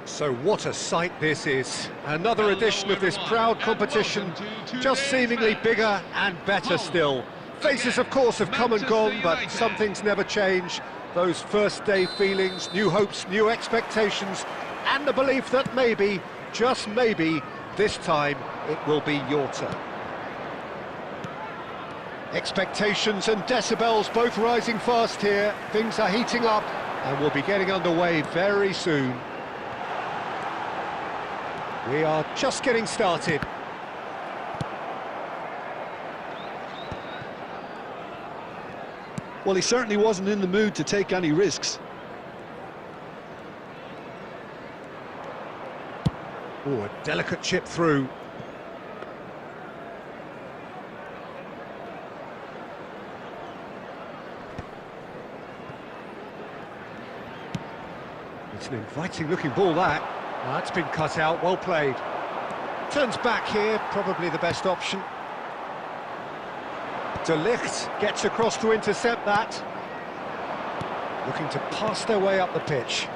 So what a sight this is. Another edition of this proud competition, just seemingly bigger and better still. Faces, of course, have come and gone, but some things never change. Those first day feelings, new hopes, new expectations, and the belief that maybe, just maybe, this time it will be your turn. Expectations and decibels both rising fast here. Things are heating up and we'll be getting underway very soon. We are just getting started. Well, he certainly wasn't in the mood to take any risks. Oh, a delicate chip through. It's an inviting looking ball, that. That's been cut out, well played. Turns back here, probably the best option. De Ligt gets across to intercept that. Looking to pass their way up the pitch.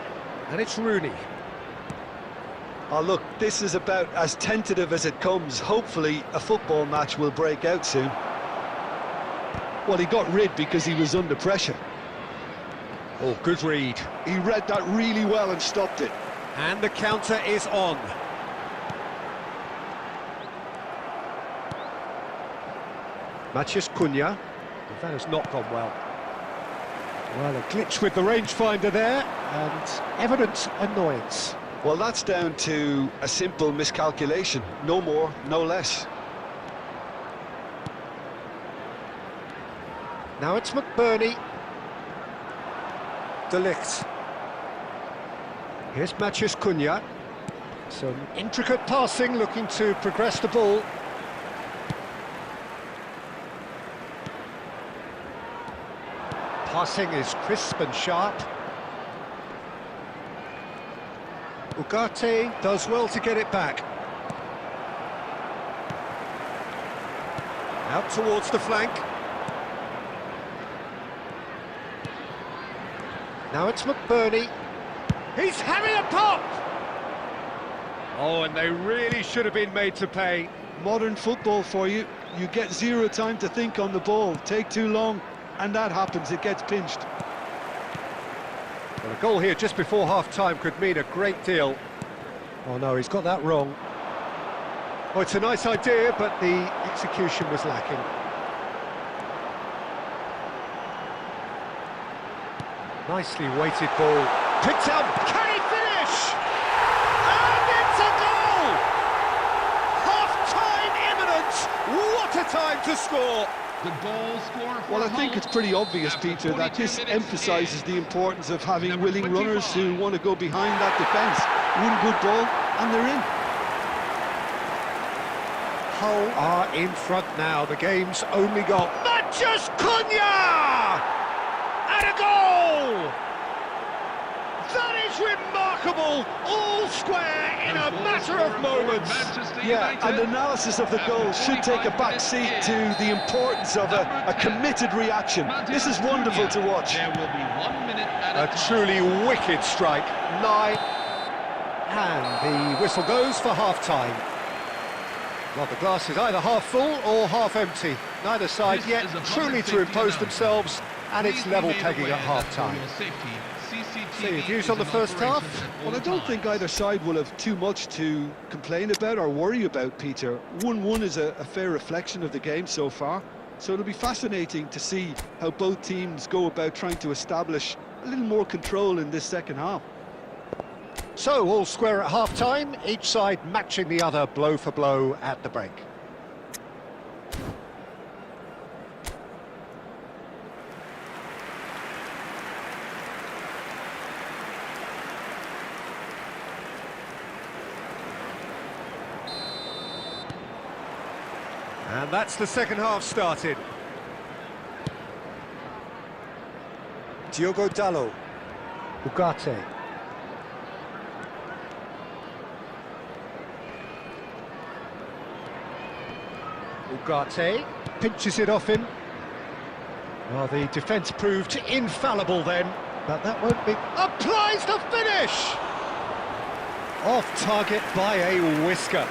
And it's Rooney. Oh, look, this is about as tentative as it comes. Hopefully, a football match will break out soon. Well, he got rid because he was under pressure. Oh, good read. He read that really well and stopped it. And the counter is on. Matheus Cunha. That has not gone well. Well, a glitch with the rangefinder there, and evident annoyance. Well, that's down to a simple miscalculation. No more, no less. Now it's McBurney. De Ligt. Here's Matheus Cunha. Some intricate passing, looking to progress the ball. Passing is crisp and sharp. Ugarte does well to get it back. Out towards the flank. Now it's McBurney. He's having a pop! Oh, and they really should have been made to pay. Modern football for you. You get zero time to think on the ball. Take too long, and that happens. It gets pinched. Well, a goal here just before half-time could mean a great deal. Oh, no, he's got that wrong. Oh, it's a nice idea, but the execution was lacking. Nicely weighted ball. Picked up, can he finish? And it's a goal! Half-time imminent! What a time to score! The goal score. Well, I think it's pretty obvious, Peter, that this emphasises the importance of having willing runners who want to go behind that defence. One good ball, and they're in. Hull are in front now, the game's only goal. Matheus Cunha! And a goal! That is remarkable! All square in a matter of moments. Yeah, and analysis of the goal should take a back seat to the importance of a committed reaction. This is wonderful to watch. There will be 1 minute at A truly wicked strike. And the whistle goes for half-time. Well, the glass is either half full or half empty. Neither side yet truly to impose themselves, and it's level pegging at half-time. So your views on the first half? Well, I don't think either side will have too much to complain about or worry about, Peter. 1-1 is a fair reflection of the game so far, so it'll be fascinating to see how both teams go about trying to establish a little more control in this second half. So, all square at half-time, each side matching the other blow for blow at the break. And that's the second half started. Diogo Dalot. Ugarte. Ugarte pinches it off him. Well, the defence proved infallible then, but that won't be... Applies the finish! Off target by a whisker.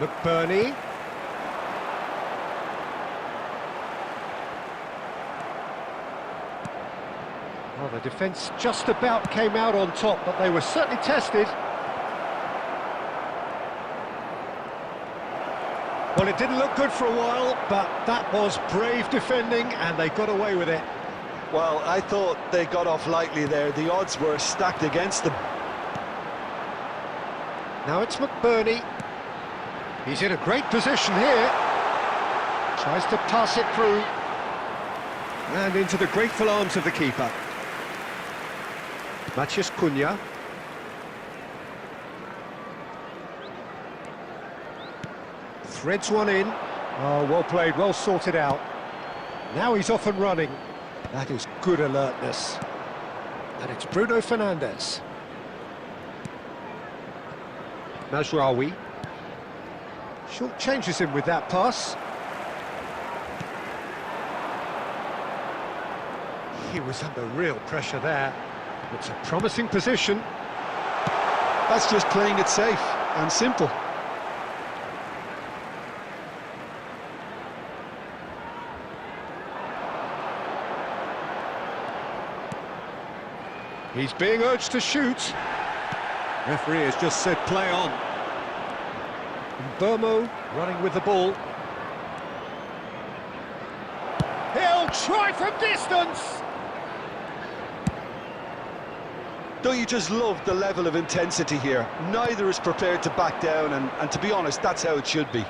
McBurney. Well, the defence just about came out on top, but they were certainly tested. Well, it didn't look good for a while, but that was brave defending, and they got away with it. Well, I thought they got off lightly there. The odds were stacked against them. Now it's McBurney. He's in a great position here. Tries to pass it through. And into the grateful arms of the keeper. Matheus Cunha. Threads one in. Oh, well played, well sorted out. Now he's off and running. That is good alertness. And it's Bruno Fernandes. Mazraoui. Short changes him with that pass. He was under real pressure there. It's a promising position. That's just playing it safe and simple. He's being urged to shoot. Referee has just said play on. Burmo running with the ball. He'll try from distance! Don't you just love the level of intensity here? Neither is prepared to back down, and to be honest, that's how it should be.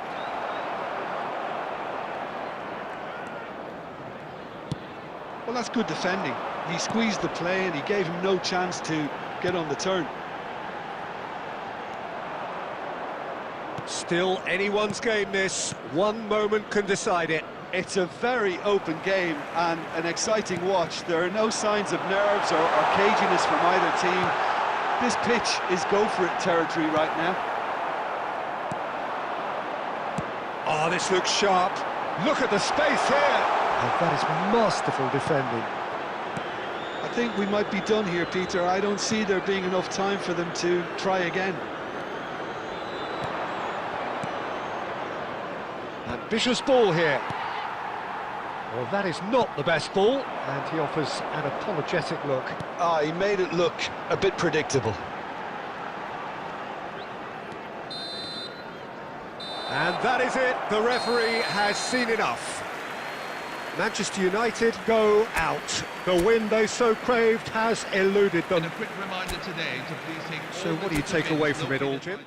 Well, that's good defending. He squeezed the play and he gave him no chance to get on the turn. Still anyone's game this. One moment can decide it. It's a very open game and an exciting watch. There are no signs of nerves or caginess from either team. This pitch is go-for-it territory right now. Oh, this looks sharp. Look at the space here. Oh, that is masterful defending. I think we might be done here, Peter. I don't see there being enough time for them to try again. Ambitious ball here. Well, that is not the best ball, and he offers an apologetic look. Ah, he made it look a bit predictable. And that is it. The referee has seen enough. Manchester United go out. The win they so craved has eluded them. And a quick reminder today to please take all So what do you take away from it all, Jim?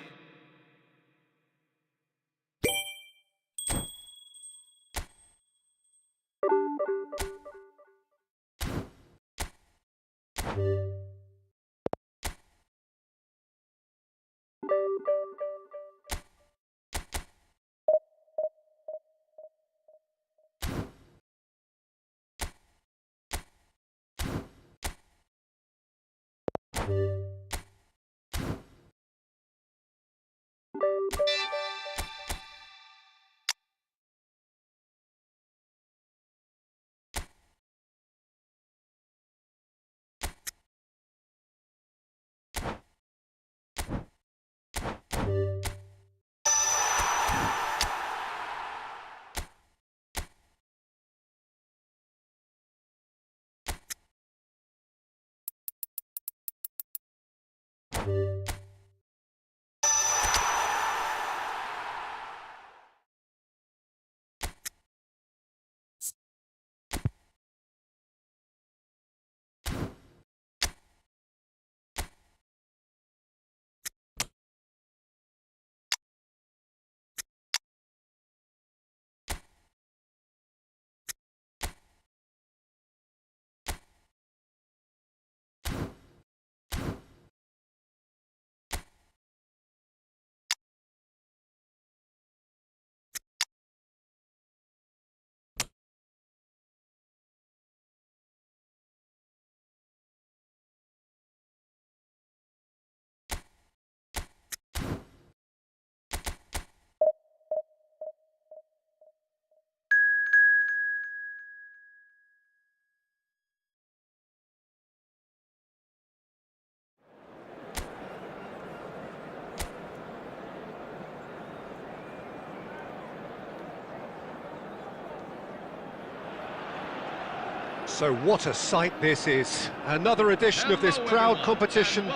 So what a sight this is. Another edition of this proud competition,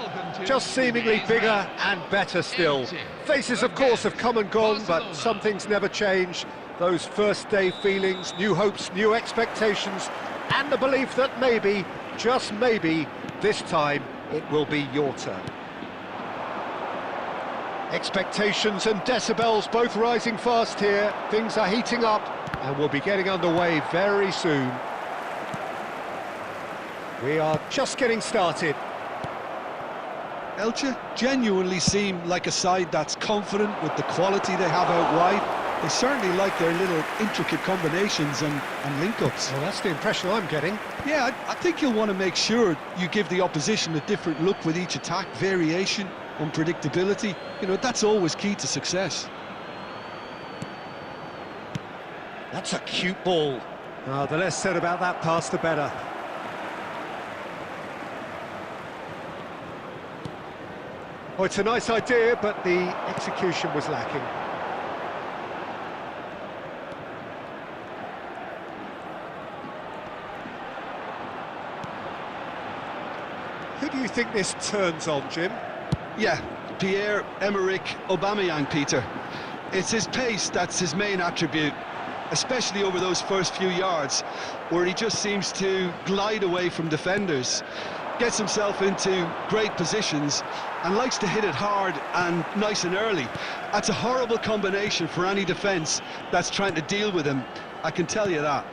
just seemingly bigger and better still. Faces, of course, have come and gone, but some things never change. Those first day feelings, new hopes, new expectations, and the belief that maybe, just maybe, this time it will be your turn. Expectations and decibels both rising fast here. Things are heating up and we'll be getting underway very soon. We are just getting started. Elche genuinely seem like a side that's confident with the quality they have out wide. They certainly like their little intricate combinations and link-ups. Well, that's the impression I'm getting. Yeah, I think you'll want to make sure you give the opposition a different look with each attack, variation, unpredictability. You know, that's always key to success. That's a cute ball. The less said about that pass, the better. Oh, it's a nice idea, but the execution was lacking. Who do you think this turns on, Jim? Yeah, Pierre-Emerick Aubameyang, Peter. It's his pace that's his main attribute, especially over those first few yards, where he just seems to glide away from defenders, gets himself into great positions, and likes to hit it hard and nice and early. That's a horrible combination for any defence that's trying to deal with him, I can tell you that.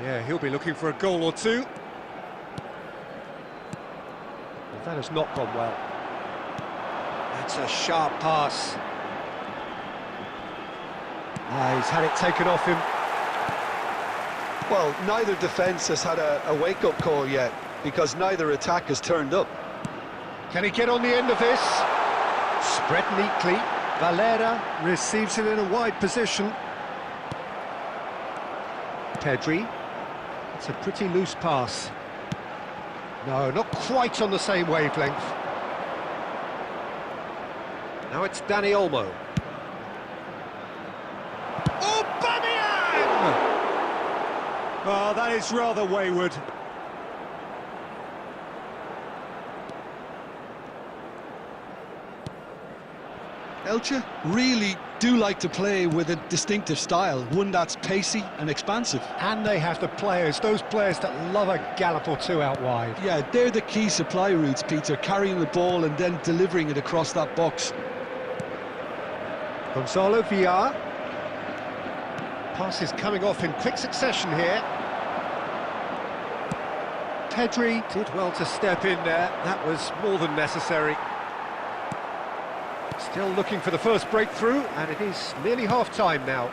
Yeah, he'll be looking for a goal or two. Well, that has not gone well. That's a sharp pass. He's had it taken off him. Well, neither defence has had a wake-up call yet, because neither attack has turned up. Can he get on the end of this? Spread neatly. Valera receives it in a wide position. Pedri. It's a pretty loose pass. No, not quite on the same wavelength. Now it's Dani Olmo. Aubameyang! Oh, that is rather wayward. Elche really do like to play with a distinctive style, one that's pacey and expansive. And they have the players, those players that love a gallop or two out wide. Yeah, they're the key supply routes, Peter, carrying the ball and then delivering it across that box. Gonzalo Villar. Passes coming off in quick succession here. Pedri did well to step in there, that was more than necessary. Still looking for the first breakthrough, and it is nearly half-time now.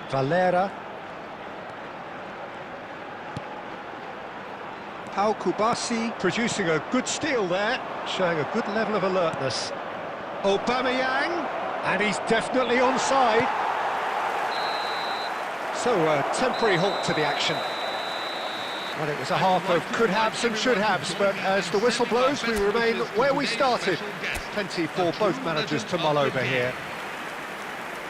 Valera. Pau Kubasi producing a good steal there, showing a good level of alertness. Aubameyang, and he's definitely onside. So a temporary halt to the action. Well, it was a half of could-haves and should-haves, but as the whistle blows, we remain where we started. Plenty for both managers to mull over here.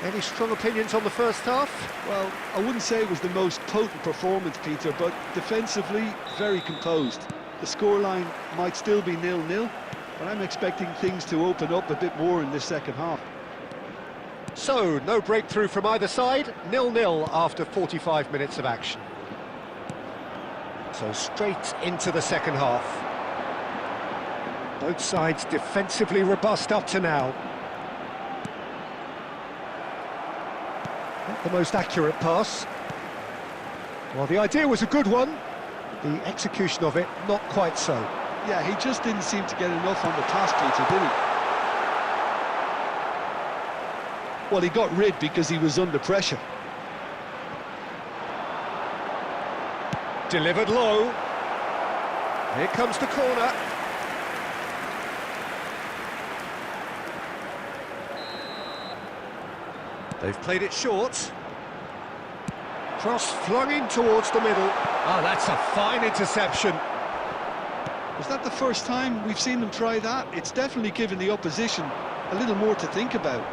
Any strong opinions on the first half? Well, I wouldn't say it was the most potent performance, Peter, but defensively, very composed. The scoreline might still be 0-0, but I'm expecting things to open up a bit more in this second half. So, no breakthrough from either side, 0-0 after 45 minutes of action. So straight into the second half. Both sides defensively robust up to now. Not the most accurate pass. Well, the idea was a good one. The execution of it, not quite so. Yeah, he just didn't seem to get enough on the task, Peter, did he? Well, he got rid because he was under pressure. Delivered low. Here comes the corner. They've played it short. Cross flung in towards the middle. Ah, that's a fine interception. Was that the first time we've seen them try that? It's definitely given the opposition a little more to think about.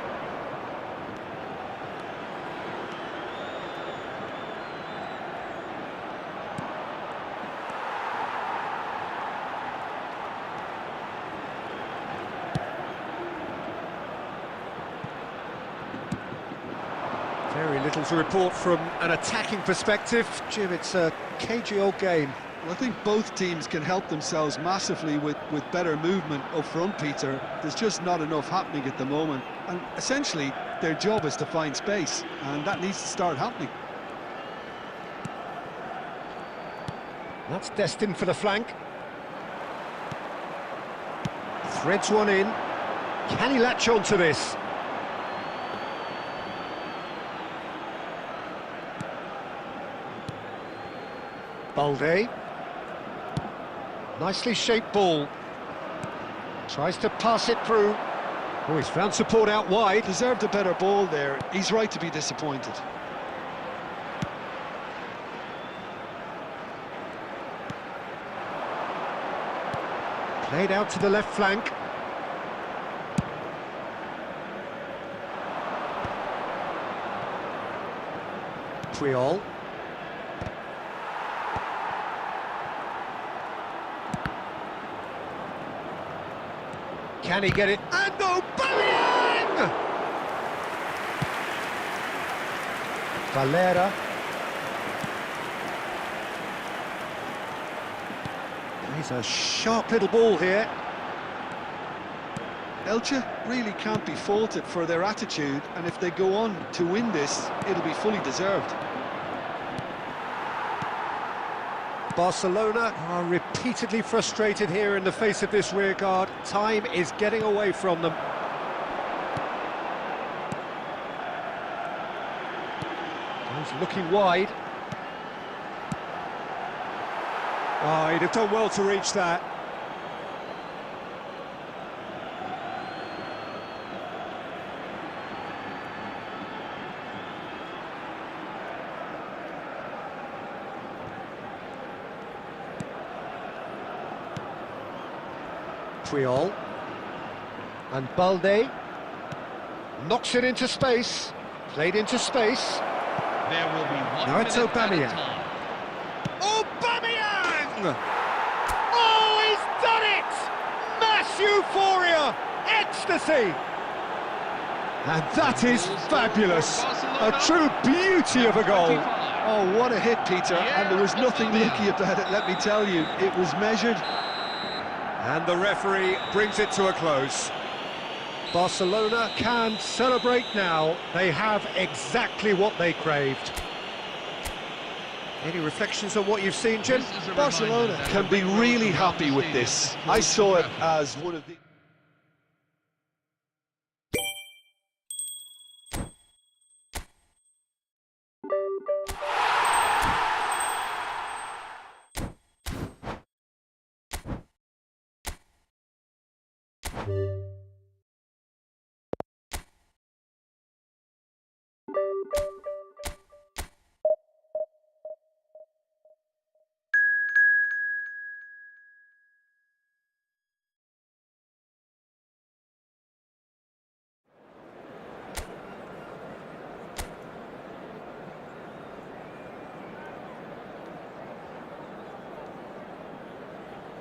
Very little to report from an attacking perspective. Jim, it's a cagey old game. Well, I think both teams can help themselves massively with better movement up front, Peter. There's just not enough happening at the moment. And essentially, their job is to find space, and that needs to start happening. That's destined for the flank. Threads one in. Can he latch on to this? Balde. Nicely shaped ball. Tries to pass it through. Oh, he's found support out wide. Deserved a better ball there. He's right to be disappointed. Played out to the left flank. Puyol. Can he get it? And Aubameyang! Valera. He's a sharp little ball here. Elche really can't be faulted for their attitude, and if they go on to win this, it'll be fully deserved. Barcelona are repeatedly frustrated here in the face of this rearguard. Time is getting away from them. He's looking wide. Oh, he'd have done well to reach that. Puyol. And Balde knocks it into space. Played into space. There will be one Now it's minute at a Aubameyang. time. Aubameyang! Oh, he's done it! Mass euphoria! Ecstasy! And that is fabulous. A true beauty of a goal. Oh, what a hit, Peter, and there was nothing lucky about it, let me tell you. It was measured. And the referee brings it to a close. Barcelona can celebrate now. They have exactly what they craved. Any reflections on what you've seen, Jim? This is a Barcelona reminder that can be every really goal happy throughout with the this. season I is saw it trophy. as one of the...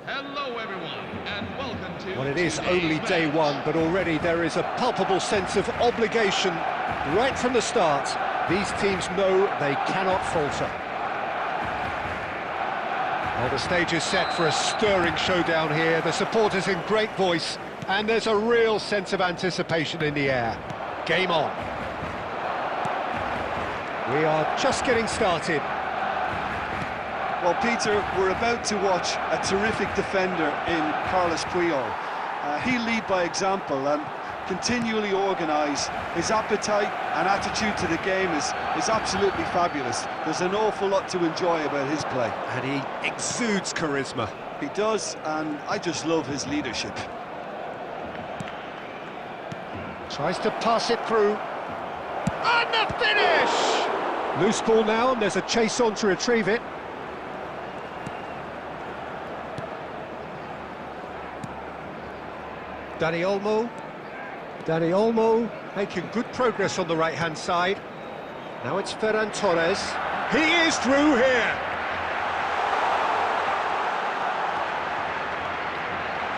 Hello everyone, and welcome to... Well, it is today's only day match. one, but already there is a palpable sense of obligation right from the start. These teams know they cannot falter. Well, the stage is set for a stirring showdown here. The supporters in great voice, and there's a real sense of anticipation in the air. Game on. We are just getting started. Well, Peter, we're about to watch a terrific defender in Carlos Puyol. He'll lead by example and continually organise. His appetite and attitude to the game is absolutely fabulous. There's an awful lot to enjoy about his play. And he exudes charisma. He does, and I just love his leadership. Tries to pass it through. And the finish! Loose ball now, and there's a chase on to retrieve it. Dani Olmo. Dani Olmo making good progress on the right-hand side. Now it's Ferran Torres. He is through here!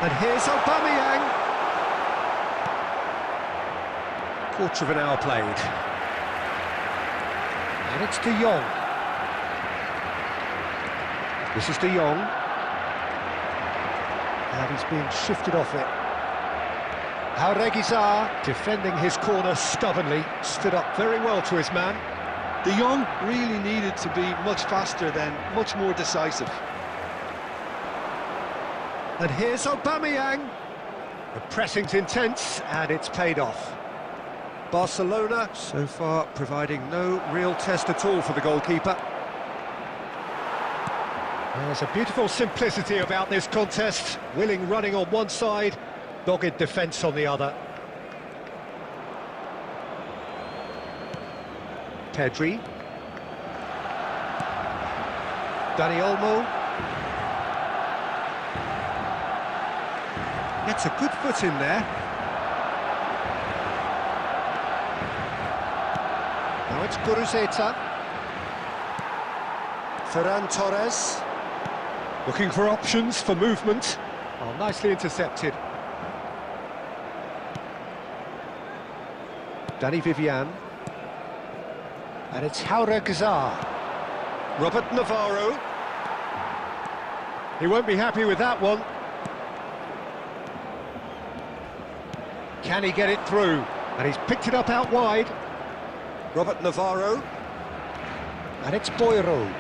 And here's Aubameyang. Quarter of an hour played. And it's De Jong. This is De Jong. And he's being shifted off it. Jauregui defending his corner stubbornly, stood up very well to his man. De Jong really needed to be much faster then, much more decisive. And here's Aubameyang. The pressing's intense, and it's paid off. Barcelona, so far, providing no real test at all for the goalkeeper. There's a beautiful simplicity about this contest. Willing running on one side, dogged defence on the other. Pedri. Dani Olmo. Gets a good foot in there. Now it's Guruzeta. Ferran Torres. Looking for options for movement. Oh, nicely intercepted. Dani Vivian. And it's Jauregui. Robert Navarro. He won't be happy with that one. Can he get it through? And he's picked it up out wide. Robert Navarro. And it's Boiro.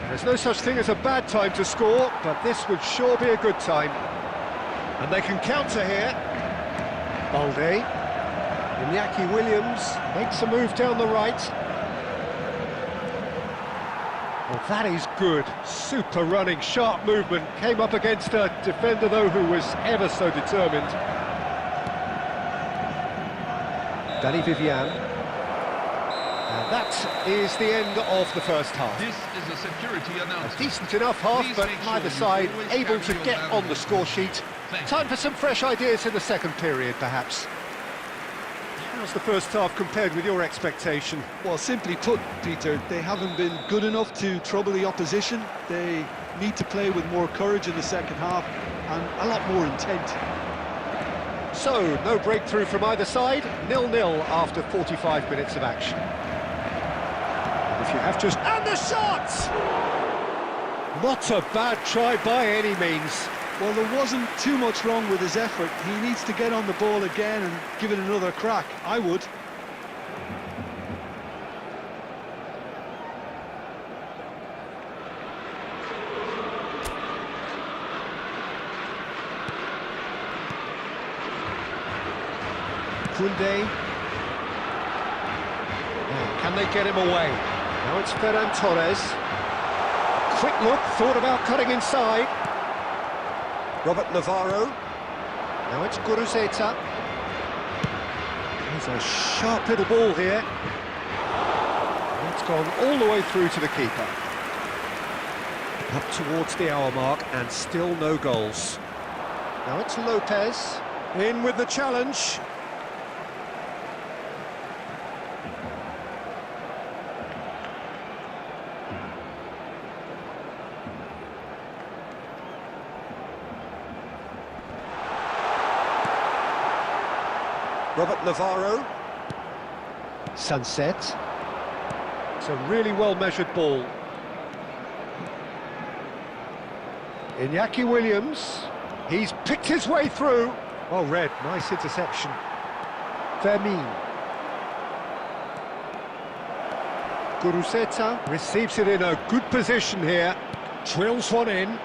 There's no such thing as a bad time to score, but this would sure be a good time. And they can counter here. Balde. Iñaki Williams makes a move down the right. Well, that is good. Super running, sharp movement. Came up against a defender, though, who was ever so determined. Dani Vivian. And that is the end of the first half. This is a security announcement. A decent enough half, Please but make sure neither you side always able carry to your get bag on the with score you. sheet. Thank Time for some fresh ideas in the second period, perhaps. How's the first half compared with your expectation? Well, simply put, Peter, they haven't been good enough to trouble the opposition. They need to play with more courage in the second half and a lot more intent. So, no breakthrough from either side, 0-0 after 45 minutes of action. And if you have just... And the shot! Not a bad try by any means. Well, there wasn't too much wrong with his effort. He needs to get on the ball again and give it another crack. I would. Koundé. Now, can they get him away? Now it's Ferran Torres. Quick look, thought about cutting inside. Robert Navarro. Now it's Guruzeta. There's a sharp little ball here. It's gone all the way through to the keeper. Up towards the hour mark and still no goals. Now it's Lopez. In with the challenge. Robert Navarro. Sunset. It's a really well-measured ball. Iñaki Williams. He's picked his way through. Well read, nice interception. Fermin. Guruzeta receives it in a good position here. Drills one in.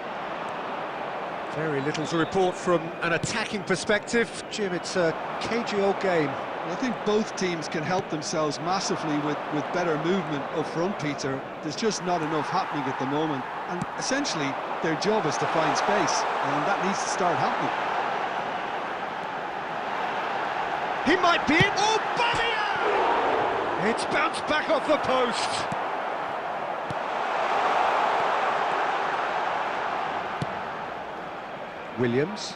Very little to report from an attacking perspective. Jim, it's a cagey old game. I think both teams can help themselves massively with better movement up front, Peter. There's just not enough happening at the moment. And essentially, their job is to find space, and that needs to start happening. He might be it. Oh, Bamia! It's bounced back off the post. Williams.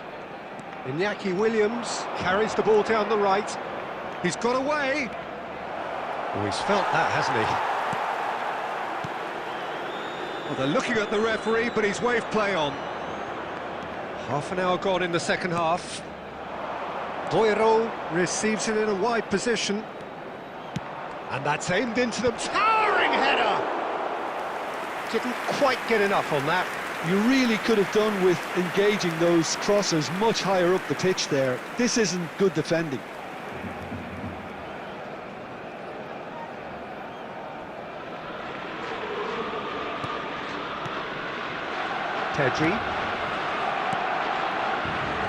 Iñaki Williams carries the ball down the right. He's got away. Oh, he's felt that, hasn't he? Well, they're looking at the referee, but he's waved play on. Half an hour gone in the second half. Boiro receives it in a wide position. And that's aimed into the towering header! Didn't quite get enough on that. You really could have done with engaging those crossers much higher up the pitch there. This isn't good defending. Pedri.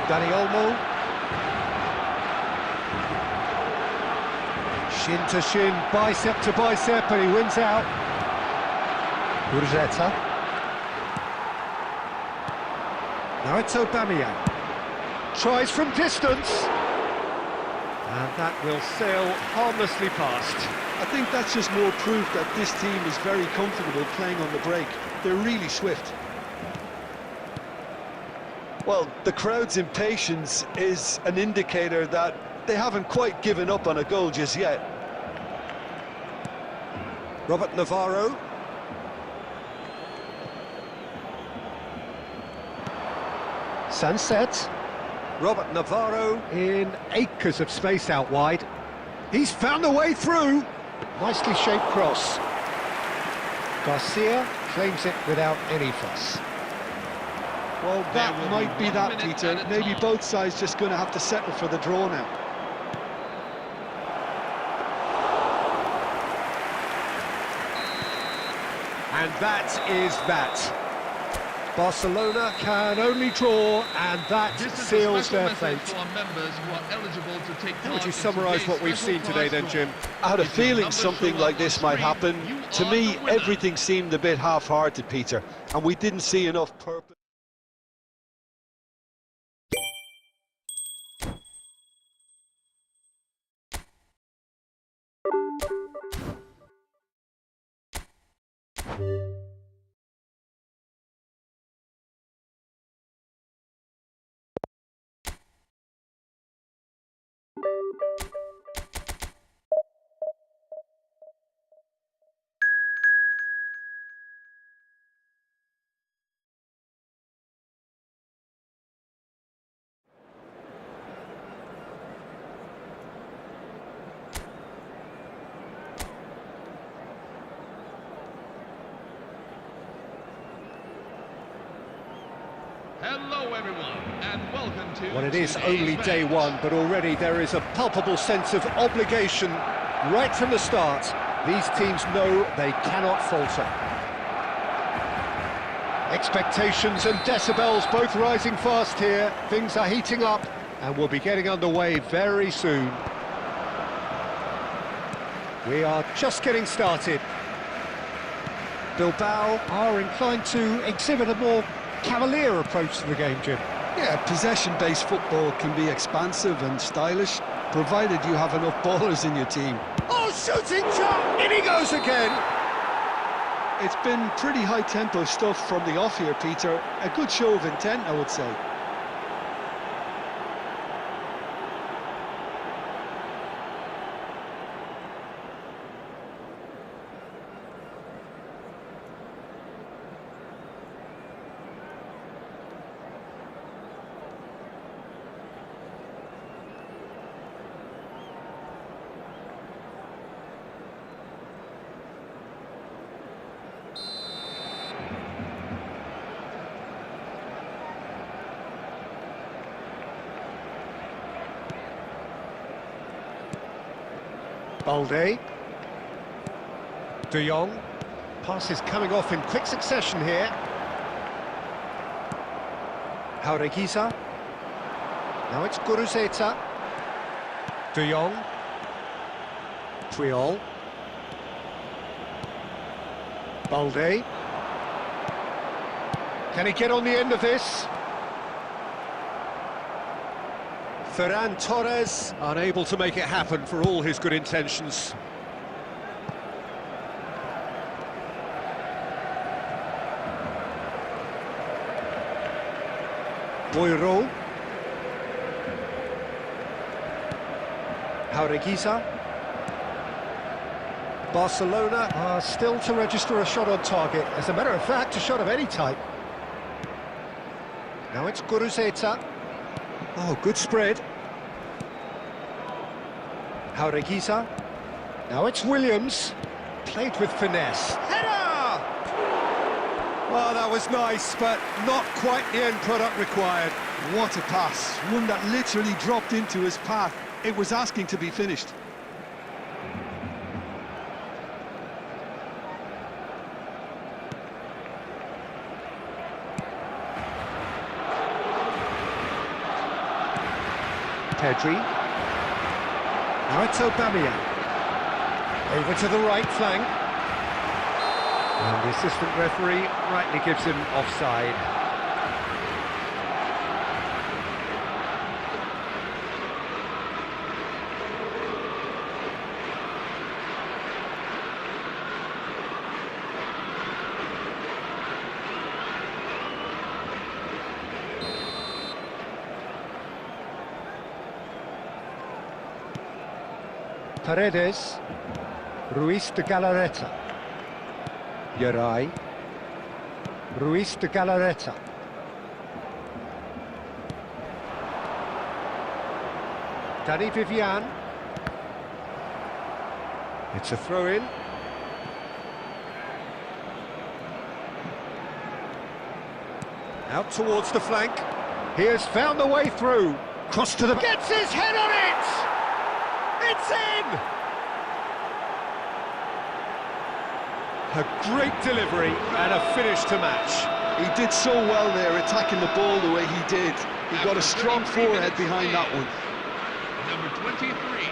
Dani Olmo. Shin to shin, bicep to bicep, and he wins out. Urreta. Now it's Aubameyang. Tries from distance. And that will sail harmlessly past. I think that's just more proof that this team is very comfortable playing on the break. They're really swift. Well, the crowd's impatience is an indicator that they haven't quite given up on a goal just yet. Robert Navarro. Sunset. Robert Navarro in acres of space out wide. He's found a way through. Nicely shaped cross. Garcia claims it without any fuss. Well, that might be that, Peter. Maybe both sides just going to have to settle for the draw now. And that is that. Barcelona can only draw, and that seals their fate. How would you summarise what we've seen today then, Jim? I had a feeling something like this might happen. To me, everything seemed a bit half-hearted, Peter, and we didn't see enough purpose. Hello everyone, and welcome to... Well, it is only day one, but already there is a palpable sense of obligation right from the start. These teams know they cannot falter. Expectations and decibels both rising fast here. Things are heating up and we'll be getting underway very soon. We are just getting started. Bilbao are inclined to exhibit a more cavalier approach to the game, Jim. Yeah, possession-based football can be expansive and stylish, provided you have enough ballers in your team. Oh, shooting shot! In he goes again! It's been pretty high-tempo stuff from the off here, Peter. A good show of intent, I would say. Balde. De Jong. Passes coming off in quick succession here. Jaureguiza. Now it's Guruzeta. De Jong. Puyol. Balde. Can he get on the end of this? Ferran Torres, unable to make it happen for all his good intentions. Boiro. Jaureguisa. Barcelona are still to register a shot on target. As a matter of fact, a shot of any type. Now it's Guruzeta. Oh, good spread. Jaureguisa. Now it's Williams. Played with finesse. Header! Well, that was nice, but not quite the end product required. What a pass. One that literally dropped into his path. It was asking to be finished. Pedri. Now it's Aubameyang. Over to the right flank. And the assistant referee rightly gives him offside. Paredes, Ruiz de Galarreta, Yarai, Ruiz de Galarreta. Dani Vivian. It's a throw-in. Out towards the flank. He has found the way through. Cross to the... Gets his head on it! It's in! A great delivery and a finish to match. He did so well there, attacking the ball the way he did. He got a strong forehead behind that one. Number 23.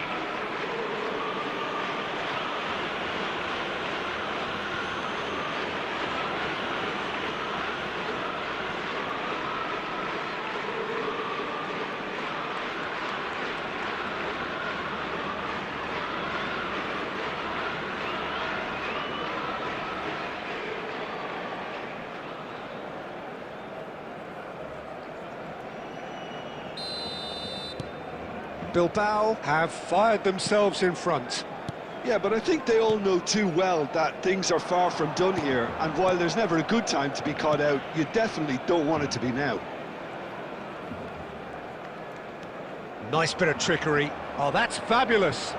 Bilbao have fired themselves in front. Yeah, but I think they all know too well that things are far from done here, and while there's never a good time to be caught out, you definitely don't want it to be now. Nice bit of trickery. Oh, that's fabulous.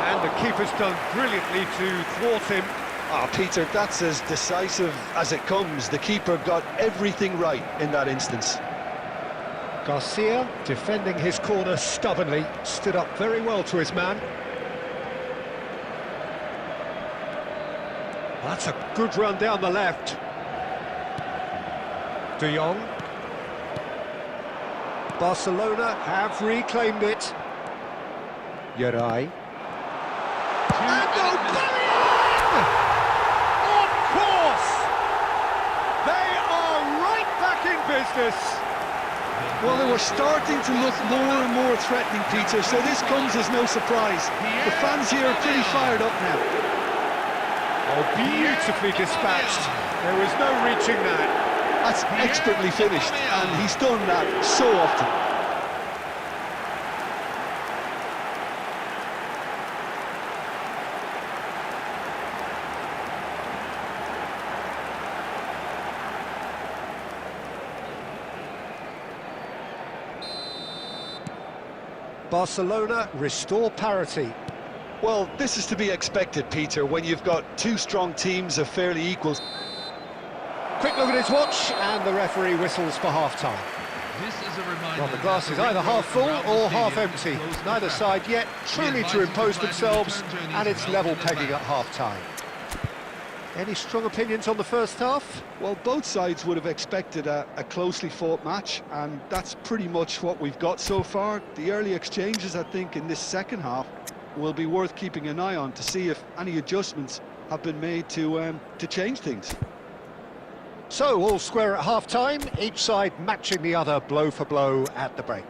And the keeper's done brilliantly to thwart him. Ah, Peter, that's as decisive as it comes. The keeper got everything right in that instance. Garcia, defending his corner stubbornly, stood up very well to his man. That's a good run down the left. De Jong. Barcelona have reclaimed it. Yarai. And Aubameyang! Of course! They are right back in business. Well, they were starting to look more and more threatening, Peter, so this comes as no surprise. The fans here are pretty fired up now. Oh, beautifully dispatched. There was no reaching that. That's expertly finished, and he's done that so often. Barcelona restore parity. Well, this is to be expected, Peter, when you've got two strong teams of fairly equal. Quick look at his watch, and the referee whistles for half-time. This is a reminder. Well, the glass is either half full or half empty. Neither side yet truly to impose themselves, and it's level pegging at half-time. Any strong opinions on the first half? Well, both sides would have expected a closely fought match, and that's pretty much what we've got so far. The early exchanges, I think, in this second half will be worth keeping an eye on to see if any adjustments have been made to change things. So, all square at half-time, each side matching the other blow for blow at the break.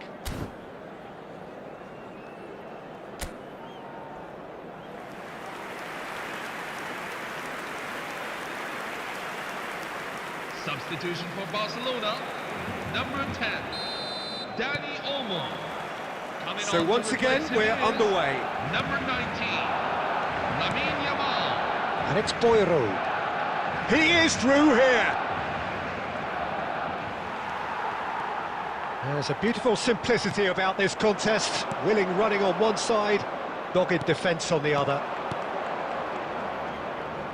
Substitution for Barcelona. Number 10, Dani Olmo. So once again, we're underway. Number 19, Lamine Yamal. And it's Boiro. He is through here. There's a beautiful simplicity about this contest. Willing running on one side, dogged defence on the other.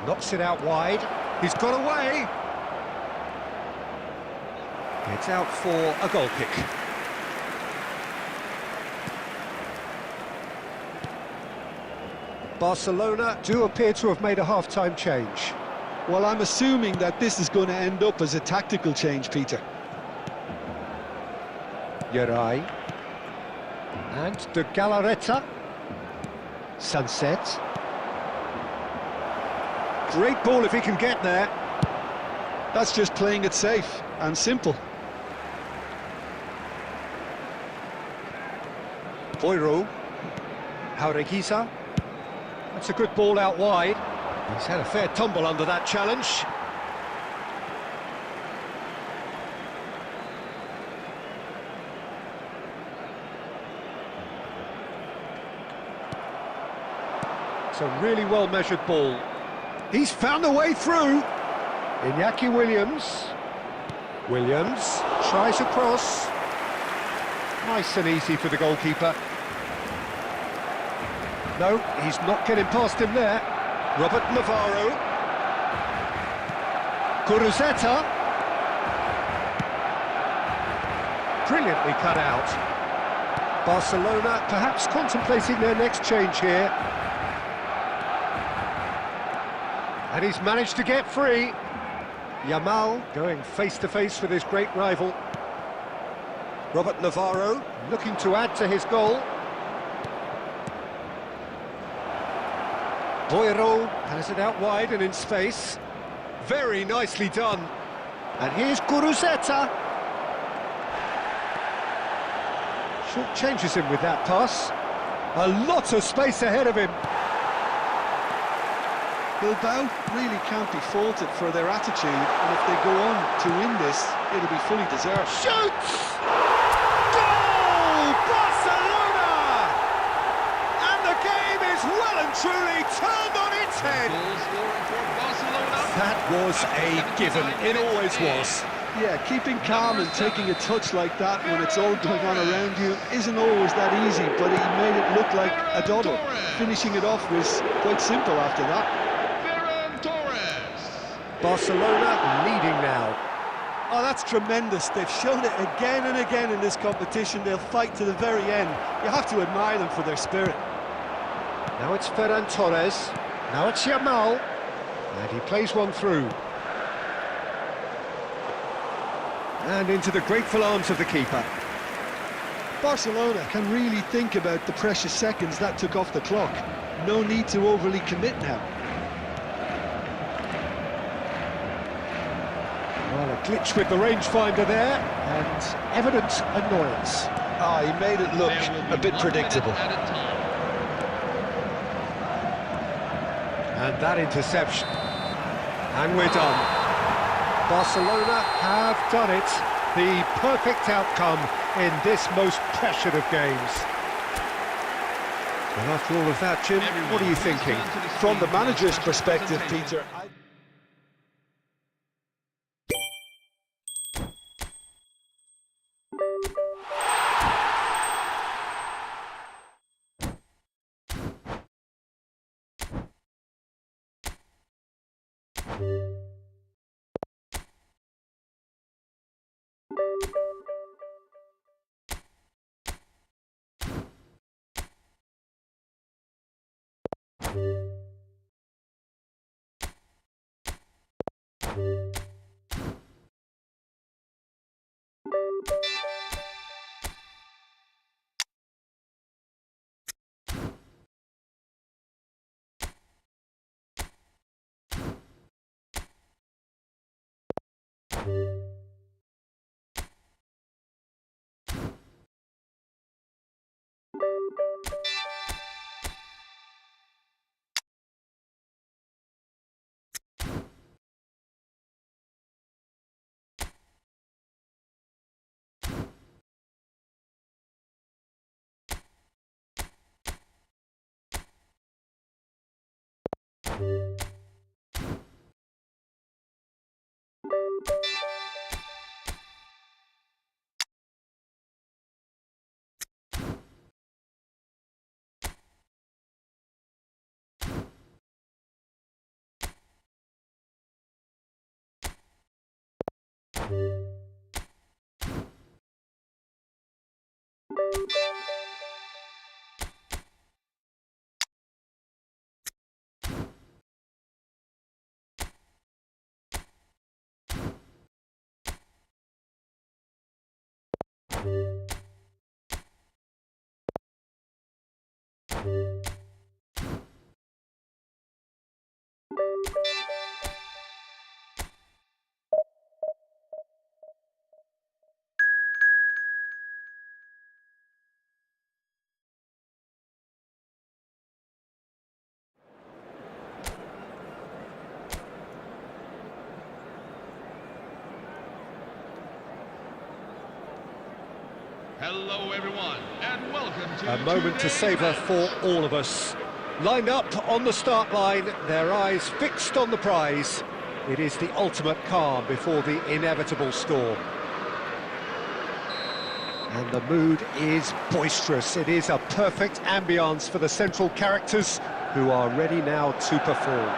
Knocks it out wide. He's got away. It's out for a goal kick. Barcelona do appear to have made a half-time change. Well, I'm assuming that this is going to end up as a tactical change, Peter. Yerai. And De Galarreta. Sunset. Great ball if he can get there. That's just playing it safe and simple. Boiro. Jaureguisa. That's a good ball out wide. He's had a fair tumble under that challenge. It's a really well-measured ball. He's found a way through. Iñaki Williams. Williams tries across. Nice and easy for the goalkeeper. No, he's not getting past him there. Robert Navarro. Kuruzeta. Brilliantly cut out. Barcelona perhaps contemplating their next change here. And he's managed to get free. Yamal going face-to-face with his great rival. Robert Navarro looking to add to his goal. Boiro has it out wide and in space. Very nicely done. And here's Kuruzeta. Short changes him with that pass. A lot of space ahead of him. Bilbao really can't be faulted for their attitude, and if they go on to win this, it'll be fully deserved. Shoots! Goal! Barcelona! And the game is well and truly turned on its head. Goal scoring for Barcelona. That was a given. It always was. Yeah, keeping calm and taking a touch like that when it's all going on around you isn't always that easy, but he made it look like a doddle. Finishing it off was quite simple after that. Barcelona leading now. Oh, that's tremendous. They've shown it again and again in this competition. They'll fight to the very end. You have to admire them for their spirit. Now it's Ferran Torres. Now it's Yamal. And he plays one through. And into the grateful arms of the keeper. Barcelona can really think about the precious seconds that took off the clock. No need to overly commit now. Well, a glitch with the rangefinder there, and evident annoyance. Ah, he made it look a bit predictable. And that interception. And we're done. Barcelona have done it. The perfect outcome in this most pressured of games. And after all of that, Jim, what are you thinking? From the manager's perspective, Peter, Hello, everyone, and welcome to A moment to today's savour match. for all of us. Lined up on the start line, their eyes fixed on the prize. It is the ultimate calm before the inevitable storm. And the mood is boisterous. It is a perfect ambience for the central characters who are ready now to perform.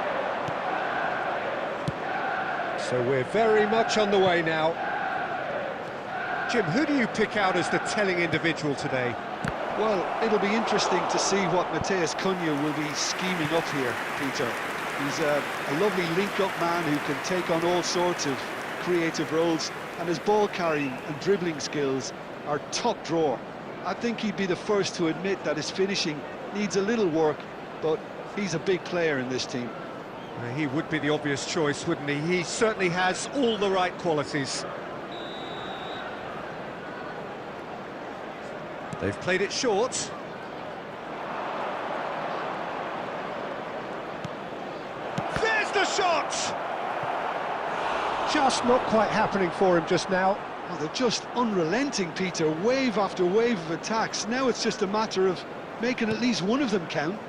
So we're very much on the way now. Jim, who do you pick out as the telling individual today? Well, it'll be interesting to see what Mateus Cunha will be scheming up here, Peter. He's a lovely link-up man who can take on all sorts of creative roles, and his ball carrying and dribbling skills are top drawer. I think he'd be the first to admit that his finishing needs a little work, but he's a big player in this team. He would be the obvious choice, wouldn't he? He certainly has all the right qualities. They've played it short. There's the shot! Just not quite happening for him just now. Well, they're just unrelenting, Peter, wave after wave of attacks. Now it's just a matter of making at least one of them count.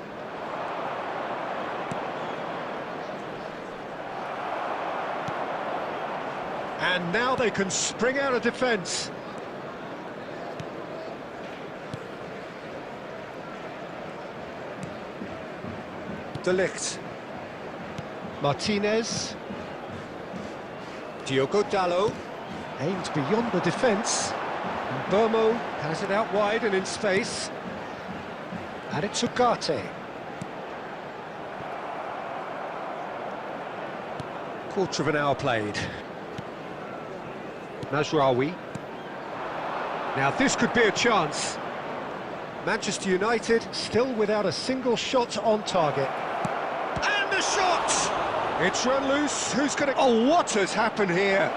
And now they can spring out of defence. De Ligt. Martinez. Diogo Dallo. Aimed beyond the defence. Burmo has it out wide and in space. And it's Ugarte. Quarter of an hour played. Mazraoui. Now this could be a chance. Manchester United still without a single shot on target. And the shot! It's run loose. Who's going to... Oh, what has happened here?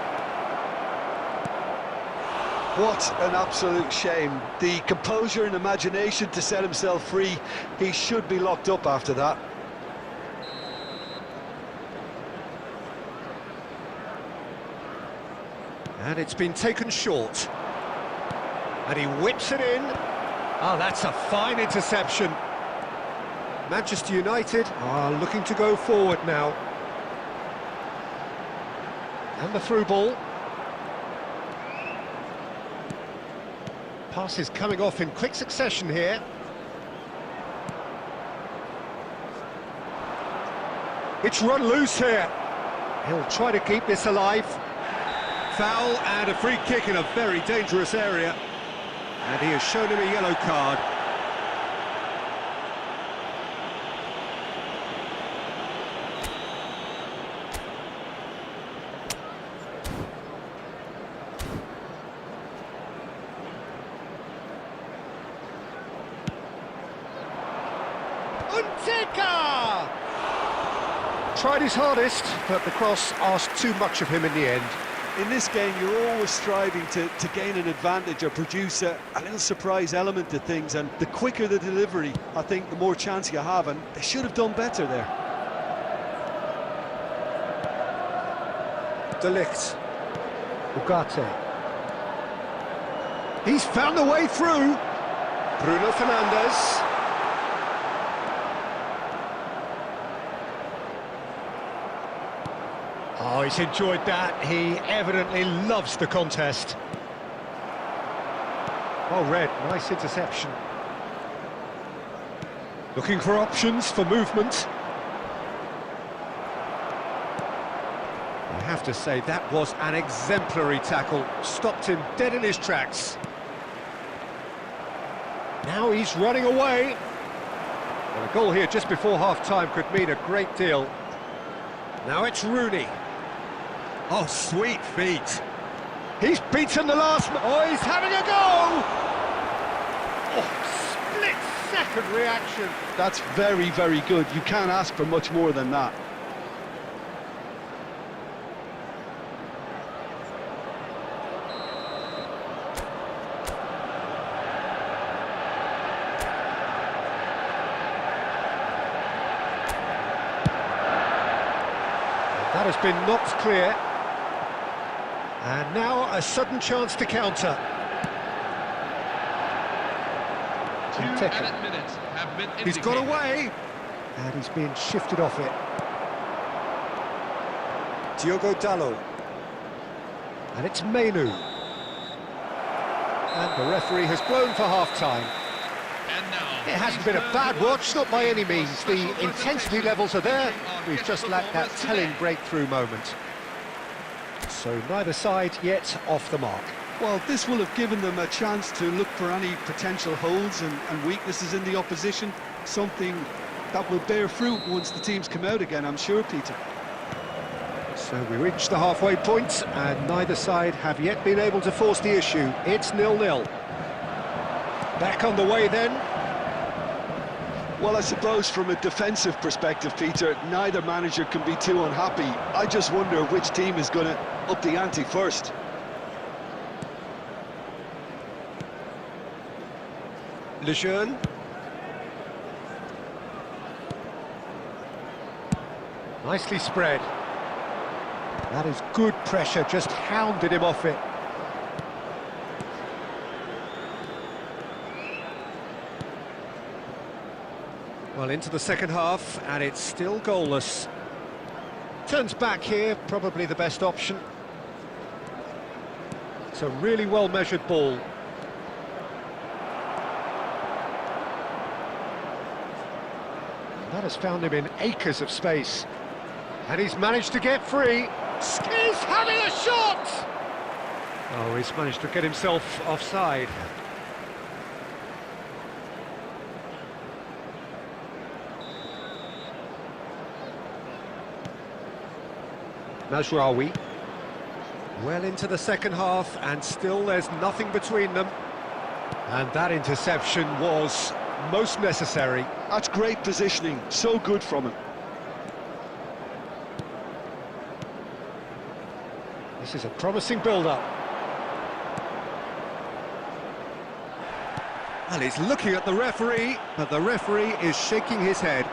What an absolute shame. The composure and imagination to set himself free. He should be locked up after that. And it's been taken short. And he whips it in. Oh, that's a fine interception. Manchester United are looking to go forward now. And the through ball. Passes coming off in quick succession here. It's run loose here. He'll try to keep this alive. Foul and a free kick in a very dangerous area. And he has shown him a yellow card. Unteka! Tried his hardest, but the cross asked too much of him in the end. In this game, you're always striving to gain an advantage or produce a little surprise element to things, and the quicker the delivery, I think, the more chance you have, and they should have done better there. De Ligt. Ugarte. He's found the way through. Bruno Fernandes. Oh, he's enjoyed that. He evidently loves the contest. Well read, nice interception. Looking for options for movement. I have to say, that was an exemplary tackle. Stopped him dead in his tracks. Now he's running away. Well, a goal here just before half-time could mean a great deal. Now it's Rooney. Oh, sweet feet. He's beaten the last... Oh, he's having a go! Oh, split-second reaction. That's very, very good. You can't ask for much more than that. That has been knocked clear. And now a sudden chance to counter. 2 added minutes have been indicated. He's got away. And he's being shifted off it. Diogo Dalot. And it's Mainu. And the referee has blown for half-time. And now, It hasn't been a bad watch, not by any means. The intensity levels are there. We've just lacked that telling breakthrough moment. So neither side yet off the mark. Well, this will have given them a chance to look for any potential holes and weaknesses in the opposition, something that will bear fruit once the teams come out again, I'm sure, Peter. So we reach the halfway point, and neither side have yet been able to force the issue. It's 0-0. Back on the way then. Well, I suppose from a defensive perspective, Peter, neither manager can be too unhappy. I just wonder which team is going to up the ante first. Lejeune. Nicely spread. That is good pressure, just hounded him off it. Well, into the second half, and it's still goalless. Turns back here, probably the best option. It's a really well-measured ball. That has found him in acres of space. And he's managed to get free. He's having a shot! Oh, he's managed to get himself offside. Mazraoui. Well into the second half, and still there's nothing between them. And that interception was most necessary. That's great positioning, so good from him. This is a promising build-up. Well, he's looking at the referee, but the referee is shaking his head.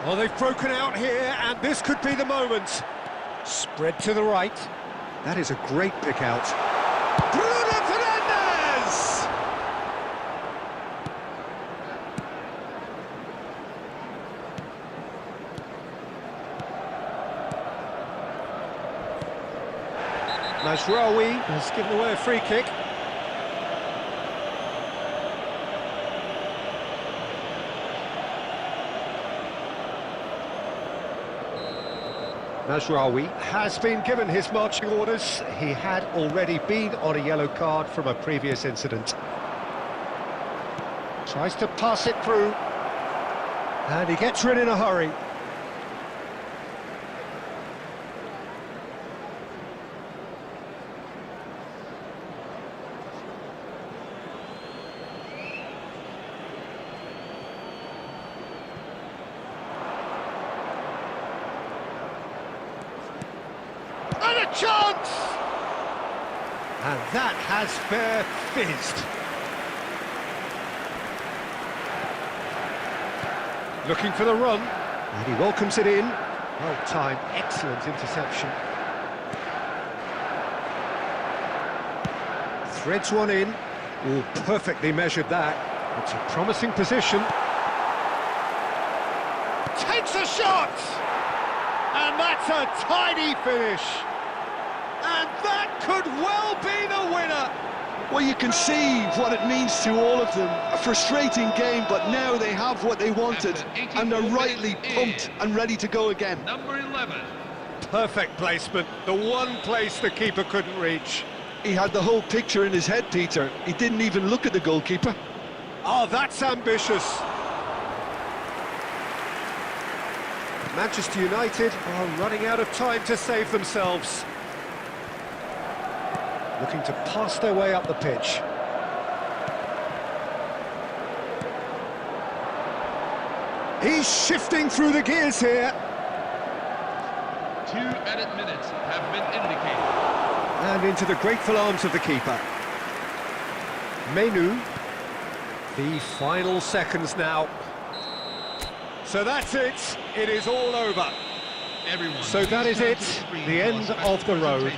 Well, they've broken out here, and this could be the moment. Spread to the right. That is a great pick-out. Bruno Fernandes! Mazraoui has given away a free kick. Mazraoui has been given his marching orders. He had already been on a yellow card from a previous incident. Tries to pass it through. And he gets rid in a hurry. And a chance! And that has fair fizzed. Looking for the run, and he welcomes it in. Well timed, excellent interception. Threads one in. Oh, perfectly measured that. It's a promising position. Takes a shot! And that's a tidy finish. And that could well be the winner. Well, you can see what it means to all of them. A frustrating game, but now they have what they wanted, and they're rightly pumped and ready to go again. Number 11. Perfect placement, the one place the keeper couldn't reach. He had the whole picture in his head, Peter. He didn't even look at the goalkeeper. Oh, that's ambitious. Manchester United are running out of time to save themselves. Looking to pass their way up the pitch. He's shifting through the gears here. 2 added minutes have been indicated. And into the grateful arms of the keeper. Menu. The final seconds now. So that's it. It is all over. Everyone. So that is it. The end of the road.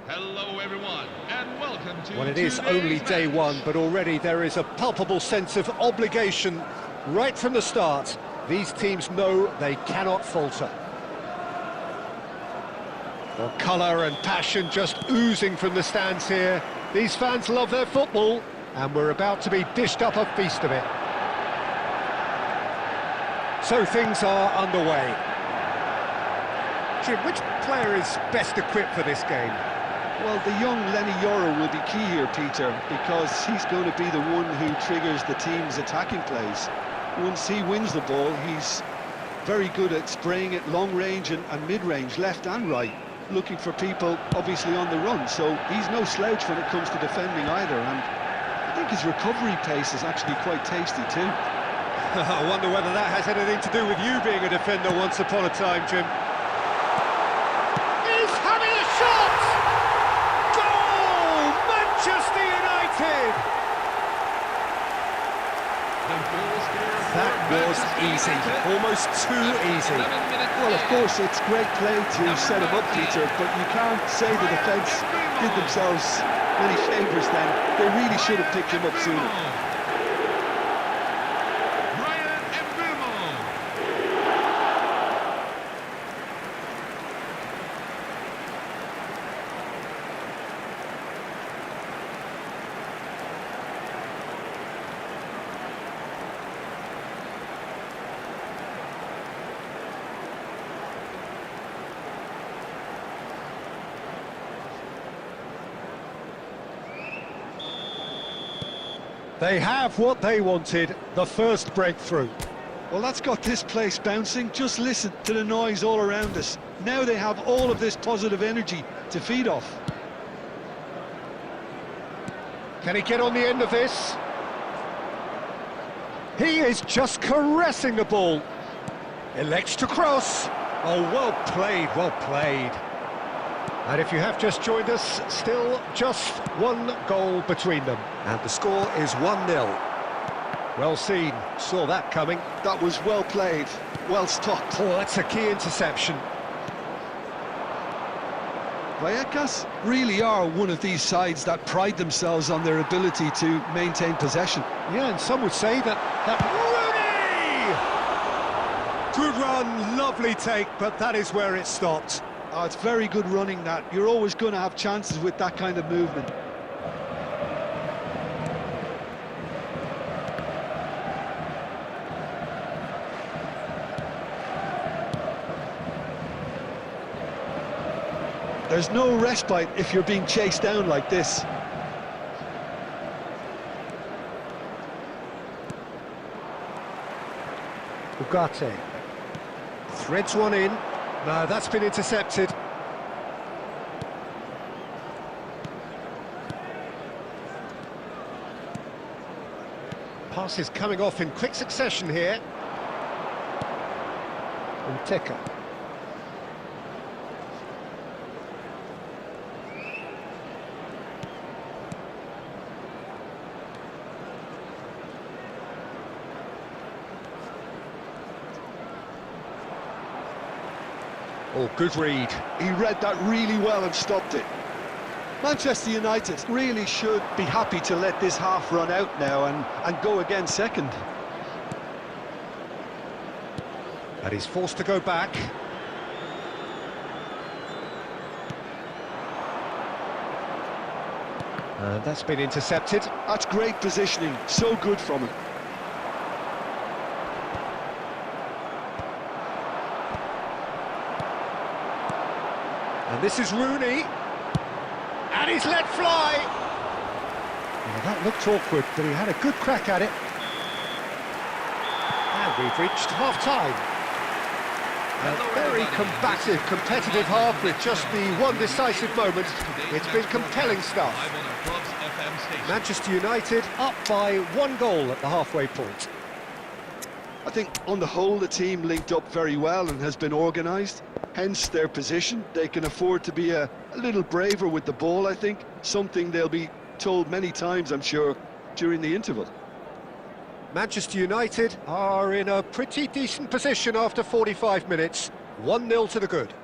Hello, everyone, and welcome to Well, it is today's only day match. one, but already there is a palpable sense of obligation right from the start. These teams know they cannot falter. Well, colour and passion just oozing from the stands here. These fans love their football, and we're about to be dished up a feast of it. So things are underway. Jim, which player is best equipped for this game? Well, the young Lenny Yoro will be key here, Peter, because he's going to be the one who triggers the team's attacking plays. Once he wins the ball, he's very good at spraying it long range and mid-range, left and right, looking for people obviously on the run. So he's no slouch when it comes to defending either, and I think think his recovery pace is actually quite tasty too. I wonder whether that has anything to do with you being a defender once upon a time, Jim. He's having a shot! Goal! Manchester United! That was easy, almost too easy. Well, of course, it's great play to set him up, Peter, but you can't say the defence did themselves many favours then. They really should have picked him up sooner. They have what they wanted, the first breakthrough. Well, that's got this place bouncing. Just listen to the noise all around us. Now they have all of this positive energy to feed off. Can he get on the end of this? He is just caressing the ball. Elects to cross. Oh, well played, well played. And if you have just joined us, still just one goal between them. And the score is 1-0. Well seen, saw that coming. That was well played, well stopped. Oh, that's a key interception. Vallecas really are one of these sides that pride themselves on their ability to maintain possession. Yeah, and some would say that Rooney! Good run, lovely take, but that is where it stopped. Oh, it's very good running, that. You're always going to have chances with that kind of movement. There's no respite if you're being chased down like this. Ugarte threads one in. No, that's been intercepted. Passes coming off in quick succession here. Umteka. Oh, good read. He read that really well and stopped it. Manchester United really should be happy to let this half run out now and go again second. And he's forced to go back. And that's been intercepted. That's great positioning, so good from him. And this is Rooney. And he's let fly. Well, that looked awkward, but he had a good crack at it. And we've reached half-time. A very combative, competitive half with just the one decisive moment. It's been compelling stuff. Manchester United up by 1 goal at the halfway point. I think on the whole the team linked up very well and has been organised. Hence their position. They can afford to be a little braver with the ball, I think. Something they'll be told many times, I'm sure, during the interval. Manchester United are in a pretty decent position after 45 minutes. 1-0 to the good.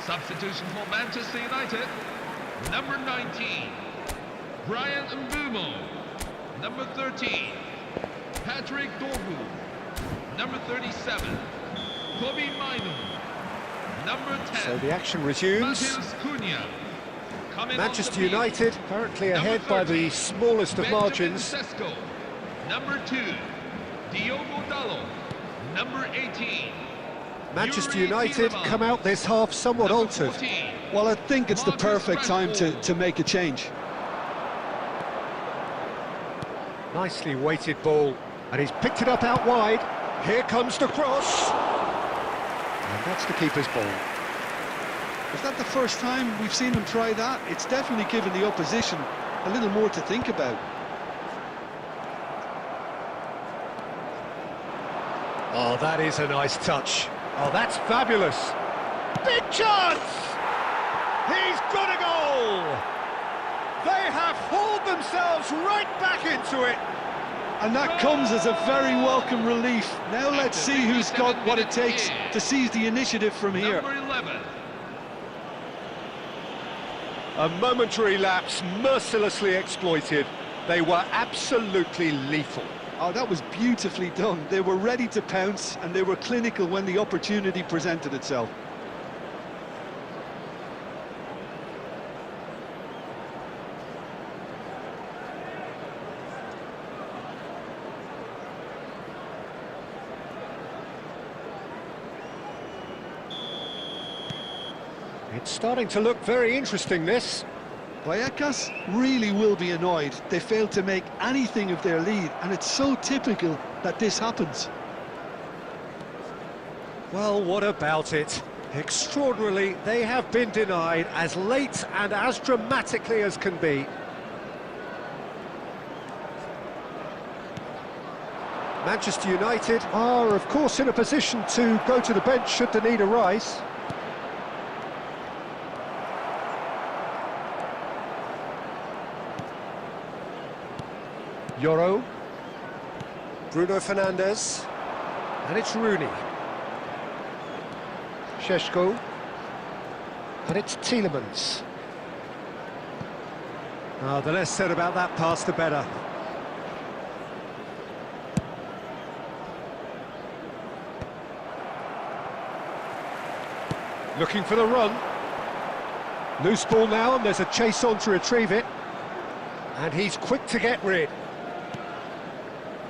Substitution for Manchester United. Number 19, Brian Mbumo. Number 13, Patrick Dorgu. Number 37, Kobe Mainu. number 10. So the action resumes. Matheus Cunha. Coming Manchester on the field. United currently Number ahead by 13, the smallest of Benjamin margins. Sesko. Number 2, Diogo Dalot. Number 18. Manchester Yuri United Tielemans. come out this half somewhat Number altered. 14, Well, I think it's the Marcus perfect time Rashford. to make a change. Nicely weighted ball, and he's picked it up out wide. Here comes the cross. And that's the keeper's ball. Is that the first time we've seen him try that? It's definitely given the opposition a little more to think about. Oh, that is a nice touch. Oh, that's fabulous. Big chance! He's got a goal! They have hauled themselves right back into it. And that comes as a very welcome relief. Now let's see who's got what it takes to seize the initiative from here. number 11. A momentary lapse mercilessly exploited. They were absolutely lethal. Oh, that was beautifully done. They were ready to pounce and they were clinical when the opportunity presented itself. It's starting to look very interesting, this. Vallecas really will be annoyed. They failed to make anything of their lead, and it's so typical that this happens. Well, what about it? Extraordinarily, they have been denied as late and as dramatically as can be. Manchester United are, of course, in a position to go to the bench should the need arise. Yoro, Bruno Fernandes, and it's Rooney. Šeško, and it's Tielemans. The less said about that pass, the better. Looking for the run. Loose ball now, and there's a chase on to retrieve it. And he's quick to get rid.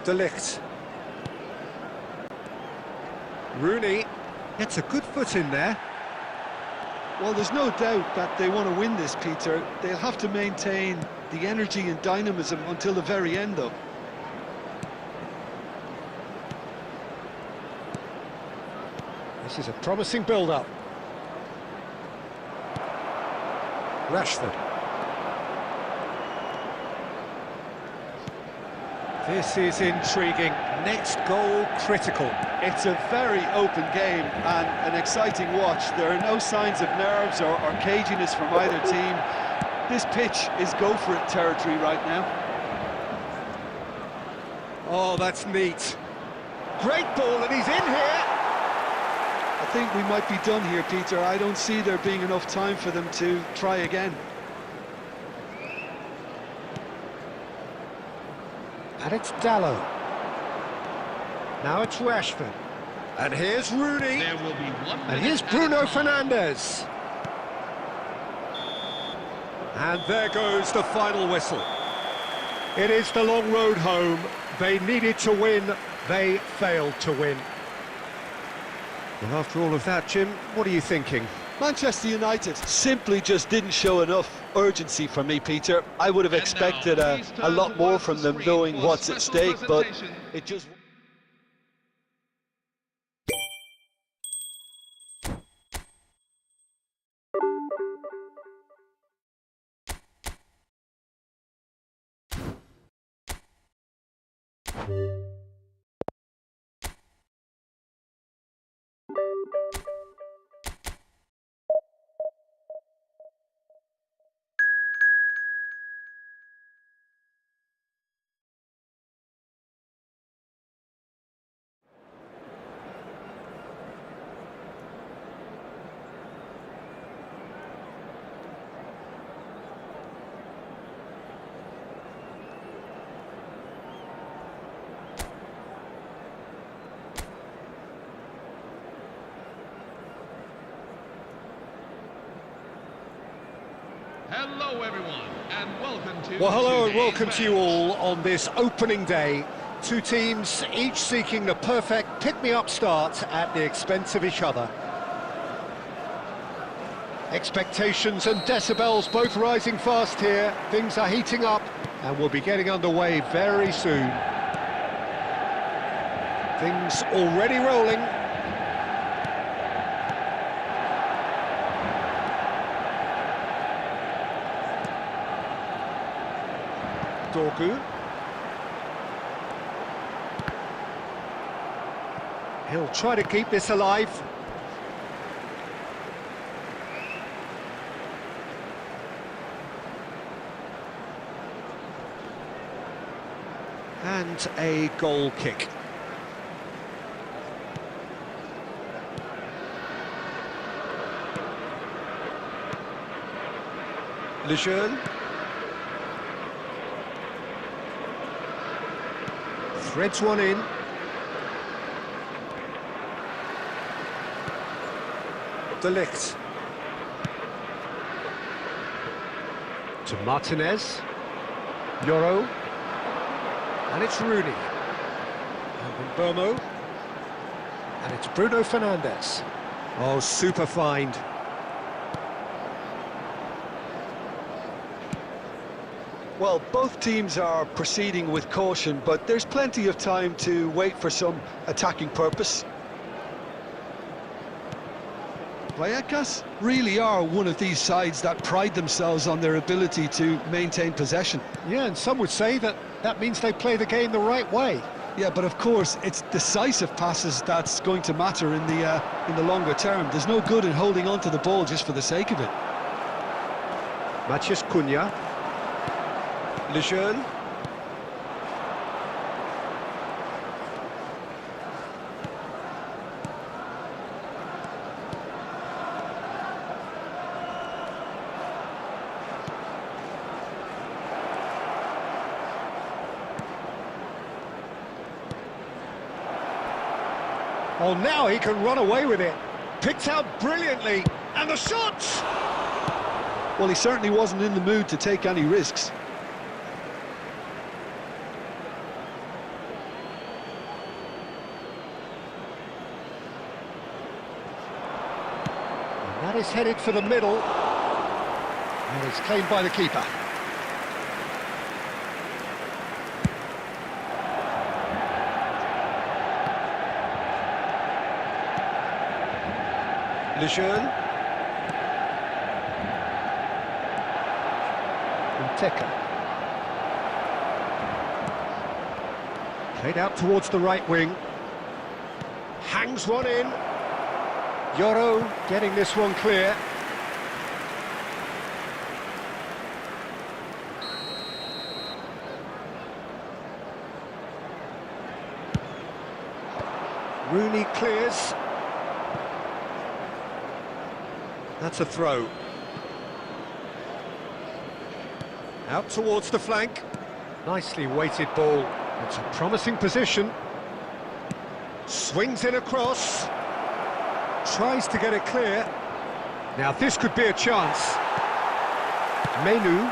De Ligt. Rooney gets a good foot in there. Well, there's no doubt that they want to win this, Peter. They'll have to maintain the energy and dynamism until the very end, though. This is a promising build-up. Rashford. This is intriguing. Next goal critical. It's a very open game and an exciting watch. There are no signs of nerves or caginess from either team. This pitch is go-for-it territory right now. Oh, that's neat. Great ball, and he's in here. I think we might be done here, Peter. I don't see there being enough time for them to try again. And it's Dalot. Now it's Rashford. And here's Rooney. There will be 1 minute And here's at a Bruno time. Fernandes. And there goes the final whistle. It is the long road home. They needed to win. They failed to win. Well, after all of that, Jim, what are you thinking? Manchester United simply just didn't show enough urgency for me, Peter. I would have And expected now, a please turn lot more towards from the them screen knowing for what's at special stake, but presentation. it just... Hello, everyone, and welcome to... Well, hello and today's welcome to you match. all on this opening day. Two teams, each seeking the perfect pick-me-up start at the expense of each other. Expectations and decibels both rising fast here. Things are heating up and we'll be getting underway very soon. Things already rolling. Dorgu. He'll try to keep this alive. And a goal kick. Lejeune. Threads one in. De Ligt. To Martinez. Yoro. And it's Rooney. And Burmo. And it's Bruno Fernandes. Oh, super find. Well, both teams are proceeding with caution, but there's plenty of time to wait for some attacking purpose. Vallecas really are one of these sides that pride themselves on their ability to maintain possession. Yeah, and some would say that means they play the game the right way. Yeah, but of course, it's decisive passes that's going to matter in the longer term. There's no good in holding on to the ball just for the sake of it. Matheus Cunha. Lejeune. Oh, now he can run away with it. Picked out brilliantly. And the shot! Well, he certainly wasn't in the mood to take any risks. And that is headed for the middle. And it's claimed by the keeper. Lejeune. Teka. Played out towards the right wing. Hangs one in. Yoro getting this one clear. Rooney clears. That's a throw. Out towards the flank. Nicely weighted ball. It's a promising position. Swings in across. Tries to get it clear. Now this could be a chance. Menu.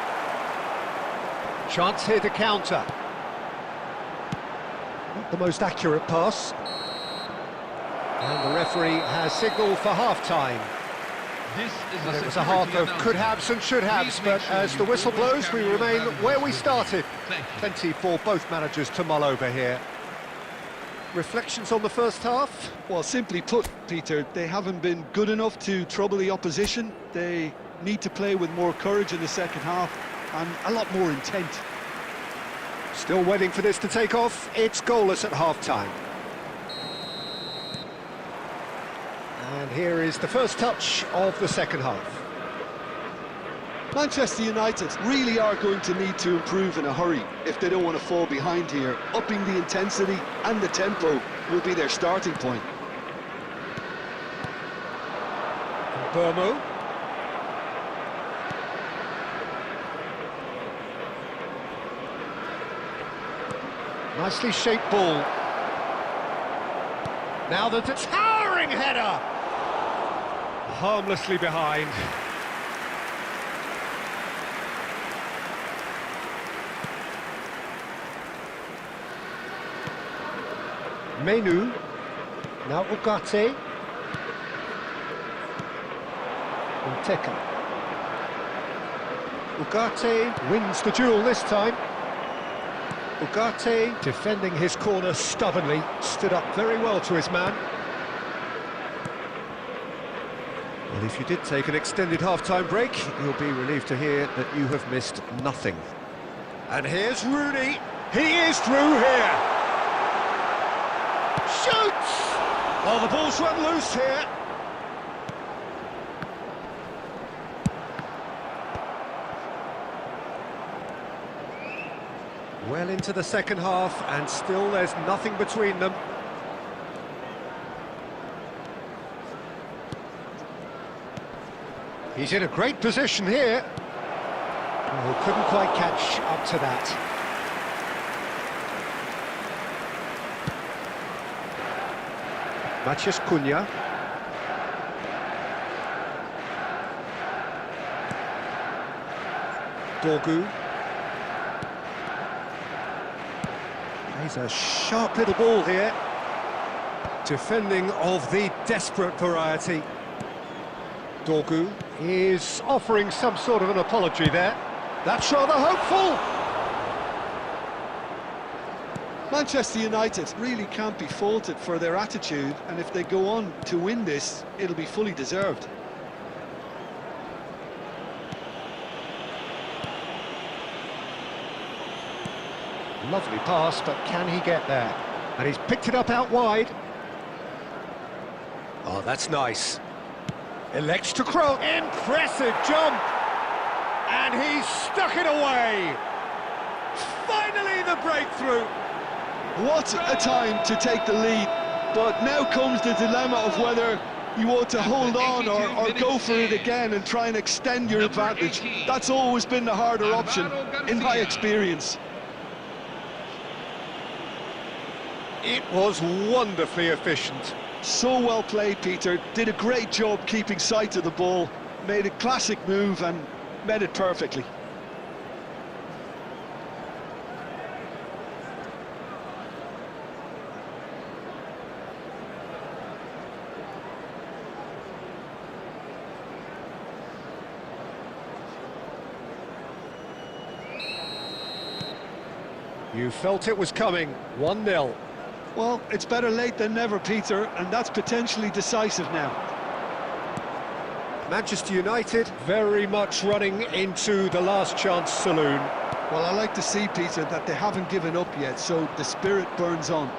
Chance here to counter. Not the most accurate pass. And the referee has signalled for half-time. But it was a half of could-haves and should-haves, but as the whistle blows, we remain where we started. Plenty for both managers to mull over here. Reflections on the first half? Well, simply put, Peter, they haven't been good enough to trouble the opposition. They need to play with more courage in the second half and a lot more intent. Still waiting for this to take off. It's goalless at half-time. And here is the first touch of the second half. Manchester United really are going to need to improve in a hurry if they don't want to fall behind here. Upping the intensity and the tempo will be their starting point. Burmo. Nicely shaped ball. Now the towering header! Harmlessly behind. Menu. Now Ugarte. Nteka. Ugarte wins the duel this time. Ugarte defending his corner stubbornly, stood up very well to his man. Well, if you did take an extended half-time break, you'll be relieved to hear that you have missed nothing. And here's Rooney. He is through here. Shoots! Oh, the ball's run loose here. Well into the second half, and still there's nothing between them. He's in a great position here. Oh, couldn't quite catch up to that. Matheus Cunha. Dorgu. Plays a sharp little ball here. Defending of the desperate variety. Dorgu is offering some sort of an apology there. That's rather hopeful. Manchester United really can't be faulted for their attitude, and if they go on to win this, it'll be fully deserved. Lovely pass, but can he get there? And he's picked it up out wide. Oh, that's nice. Elects to cross. Impressive jump! And he's stuck it away! Finally the breakthrough! What a time to take the lead, but now comes the dilemma of whether you want to hold on or go for it again and try and extend your advantage. That's always been the harder option, in my experience. It was wonderfully efficient. So well played, Peter. Did a great job keeping sight of the ball, made a classic move and met it perfectly. You felt it was coming. 1-0. Well, it's better late than never, Peter, and that's potentially decisive now. Manchester United very much running into the last chance saloon. Well, I like to see, Peter, that they haven't given up yet, so the spirit burns on.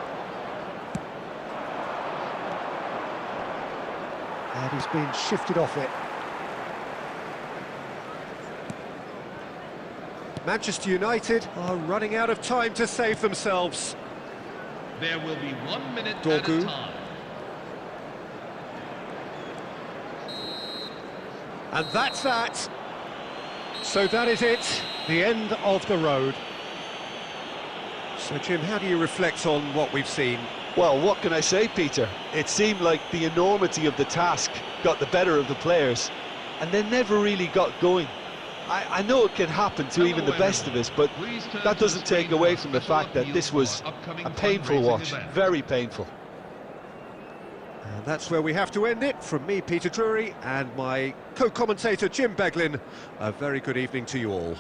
And he's been shifted off it. Manchester United are running out of time to save themselves. There will be 1 minute Dorgu. at a time. And that's that. So that is it, the end of the road. So, Jim, how do you reflect on what we've seen? Well, what can I say, Peter? It seemed like the enormity of the task got the better of the players, and they never really got going. I know it can happen to even the best of us, but that doesn't take away from the fact that this was a painful watch, very painful. And that's where we have to end it. From me, Peter Drury, and my co-commentator, Jim Beglin, a very good evening to you all.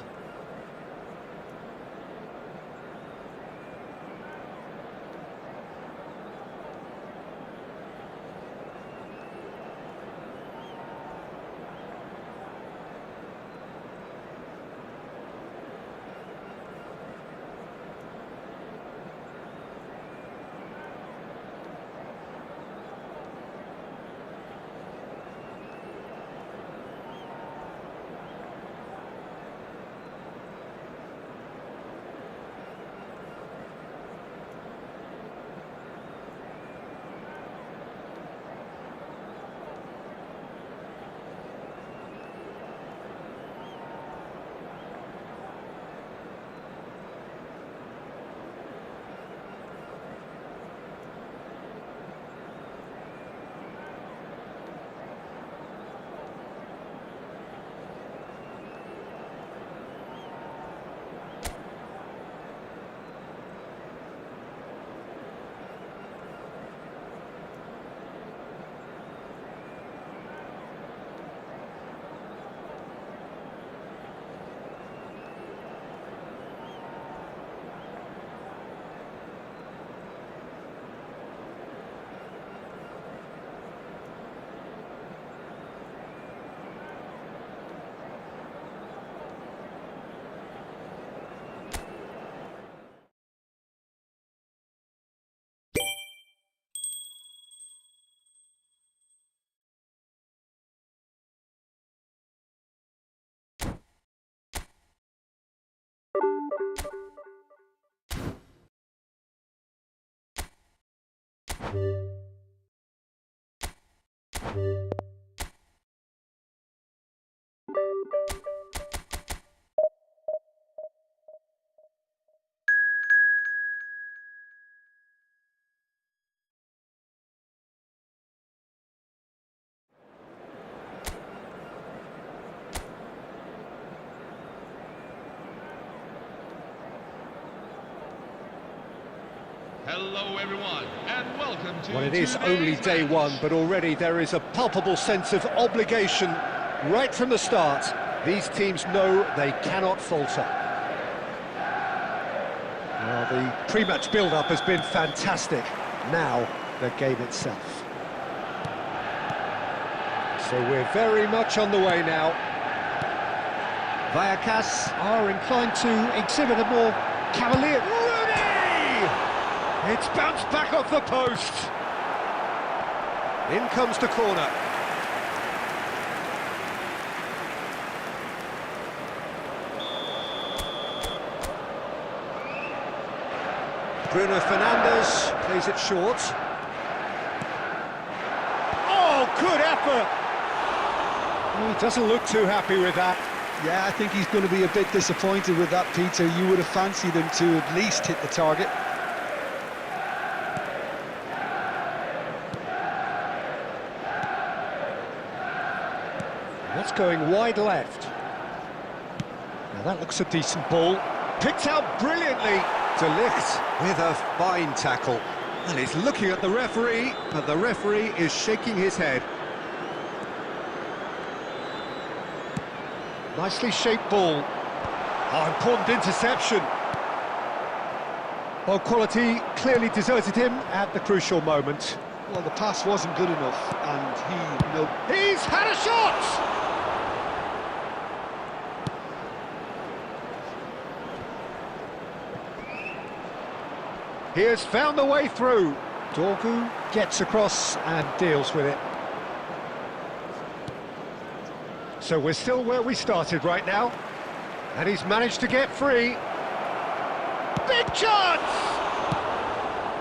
Hello everyone, and welcome to Well, it is today's only day match. one, but already there is a palpable sense of obligation right from the start. These teams know they cannot falter. Well, the pre-match build-up has been fantastic. Now, the game itself. So we're very much on the way now. Vallecas are inclined to exhibit a more cavalier... It's bounced back off the post. In comes the corner. Bruno Fernandes plays it short. Oh, good effort. Oh, he doesn't look too happy with that. Yeah, I think he's going to be a bit disappointed with that, Peter. You would have fancied him to at least hit the target. That's going wide left. Now that looks a decent ball. Picked out brilliantly. De Ligt with a fine tackle. And he's looking at the referee, but the referee is shaking his head. Nicely shaped ball. Oh, important interception. Well, quality clearly deserted him at the crucial moment. Well, the pass wasn't good enough, and He's had a shot! He has found the way through. Dorgu gets across and deals with it. So we're still where we started right now. And he's managed to get free. Big chance!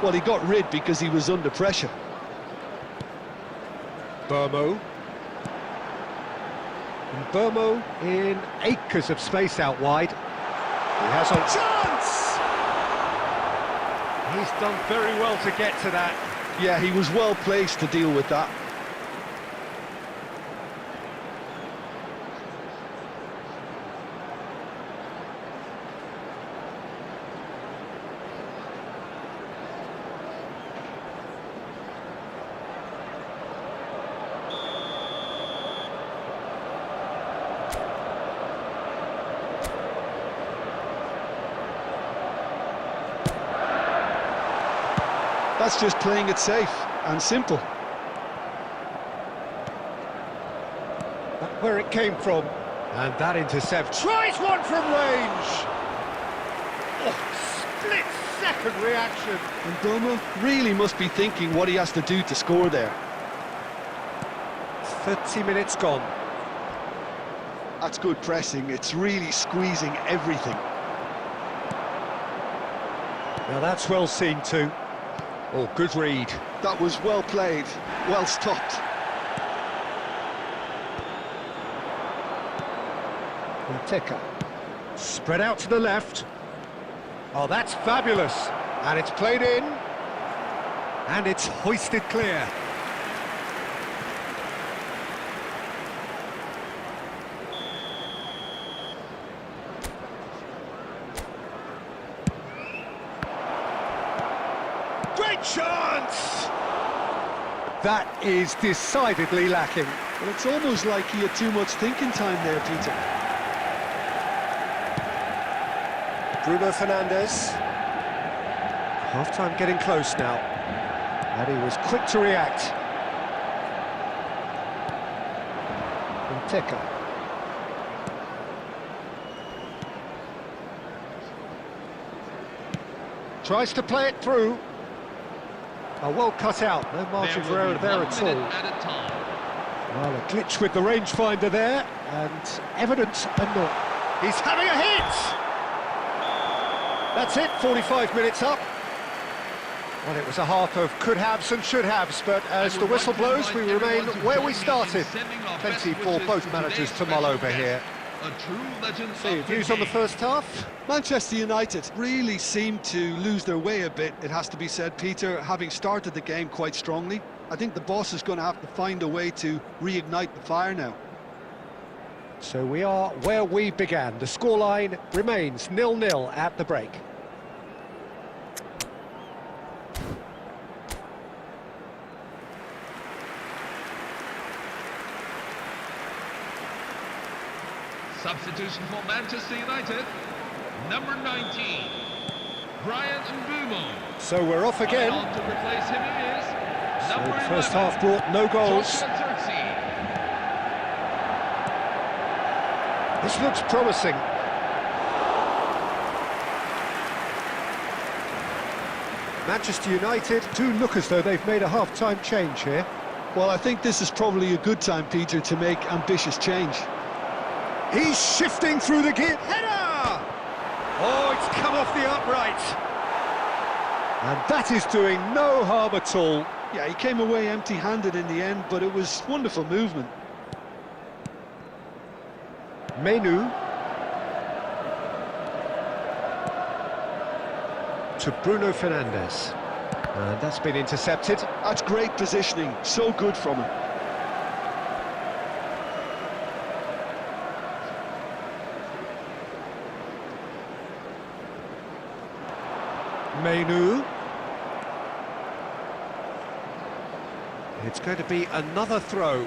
Well, he got rid because he was under pressure. Burmo. And Burmo in acres of space out wide. He has a chance! He's done very well to get to that. Yeah, he was well placed to deal with that. That's just playing it safe and simple. Where it came from. And that intercept. Tries one from range! Oh, split-second reaction. And Burma really must be thinking what he has to do to score there. 30 minutes gone. That's good pressing. It's really squeezing everything. Now that's well seen too. Oh, good read. That was well played, well stopped. Teka. Spread out to the left. Oh, that's fabulous. And it's played in. And it's hoisted clear. Great chance! That is decidedly lacking. Well, it's almost like he had too much thinking time there, Peter. Bruno Fernandes. Half-time getting close now. And he was quick to react. Teka. Tries to play it through. Oh, well cut out, no margin for error there at all. Well, a glitch with the rangefinder there, and evident enough. He's having a hit! That's it, 45 minutes up. Well, it was a half of could-haves and should-haves, but as the whistle blows, we remain where we started. Plenty for both managers to mull over here. So, views on the first half? Manchester United really seemed to lose their way a bit, it has to be said, Peter, having started the game quite strongly. I think the boss is going to have to find a way to reignite the fire now. So we are where we began. The scoreline remains 0-0 at the break. Substitution for Manchester United, number 19, Brian Mbeumo. So we're off again. To replace him is So number the first 11, half brought no goals. Joshua Zirkzee. This looks promising. Manchester United do look as though they've made a half-time change here. Well, I think this is probably a good time, Peter, to make ambitious change. He's shifting through the gear. Header! Oh, it's come off the upright. And that is doing no harm at all. Yeah, he came away empty-handed in the end, but it was wonderful movement. Menu. To Bruno Fernandes. And that's been intercepted. That's great positioning, so good from him. Menu. It's going to be another throw.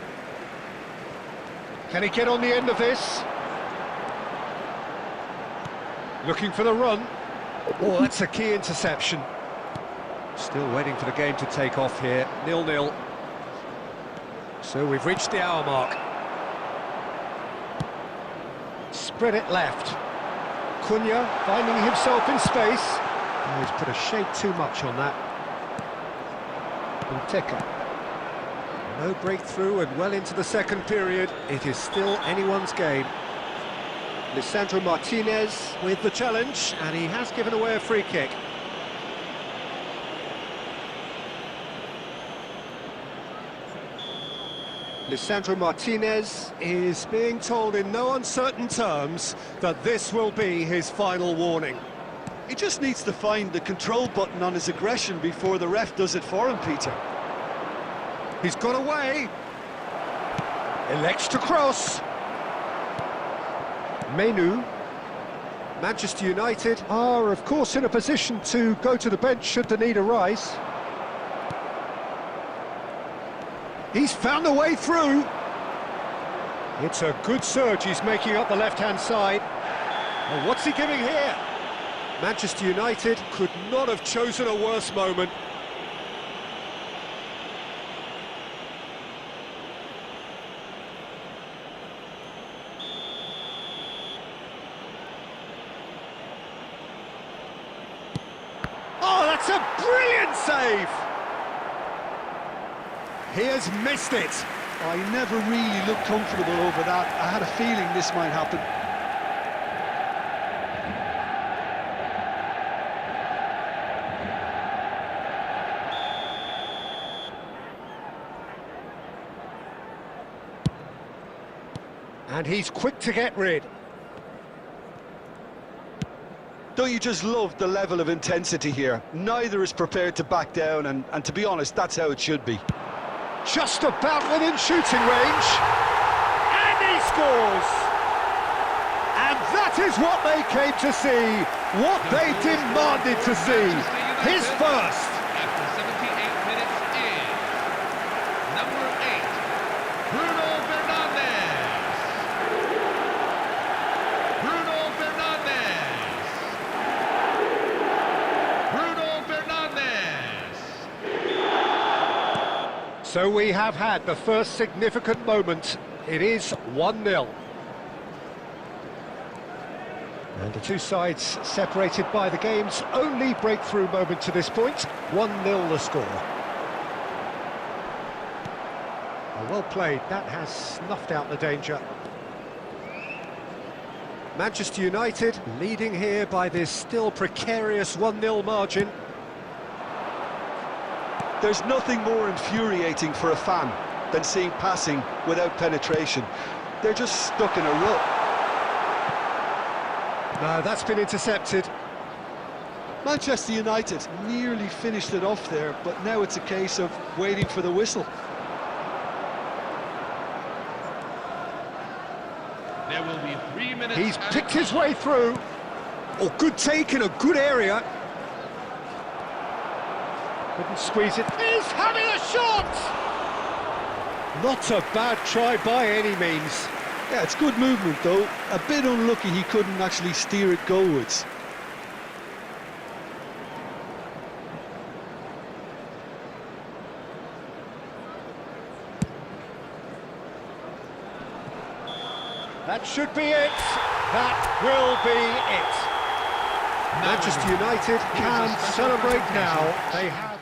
Can he get on the end of this? Looking for the run. Oh, that's a key interception. Still waiting for the game to take off here. 0-0. So we've reached the hour mark. Spread it left. Cunha finding himself in space. Oh, he's put a shade too much on that. Benteke. No breakthrough and well into the second period. It is still anyone's game. Lisandro Martinez with the challenge, and he has given away a free kick. Lisandro Martinez is being told in no uncertain terms that this will be his final warning. He just needs to find the control button on his aggression before the ref does it for him, Peter. He's got away. Elects to cross. Menu. Manchester United are, of course, in a position to go to the bench should the need arise. He's found a way through. It's a good surge he's making up the left-hand side. Well, what's he giving here? Manchester United could not have chosen a worse moment. Oh, that's a brilliant save! He has missed it. I never really looked comfortable over that. I had a feeling this might happen. And he's quick to get rid. Don't you just love the level of intensity here? Neither is prepared to back down, and to be honest, that's how it should be. Just about within shooting range. And he scores! And that is what they came to see, what they demanded to see. His first. After 78 minutes is number 8, Bruno Fernandes. Bruno Fernandes. Bruno Fernandes. So we have had the first significant moment. It is 1-0. And the two sides separated by the game's only breakthrough moment to this point. 1-0 the score. Well played, that has snuffed out the danger. Manchester United leading here by this still precarious 1-0 margin. There's nothing more infuriating for a fan than seeing passing without penetration. They're just stuck in a rut. No, that's been intercepted. Manchester United nearly finished it off there, but now it's a case of waiting for the whistle. There will be 3 minutes. He's picked his way through. Oh, good take in a good area. Couldn't squeeze it. He's having a shot! Not a bad try by any means. Yeah, it's good movement though. A bit unlucky he couldn't actually steer it goalwards. That should be it. That will be it. Manchester United can celebrate now. They have.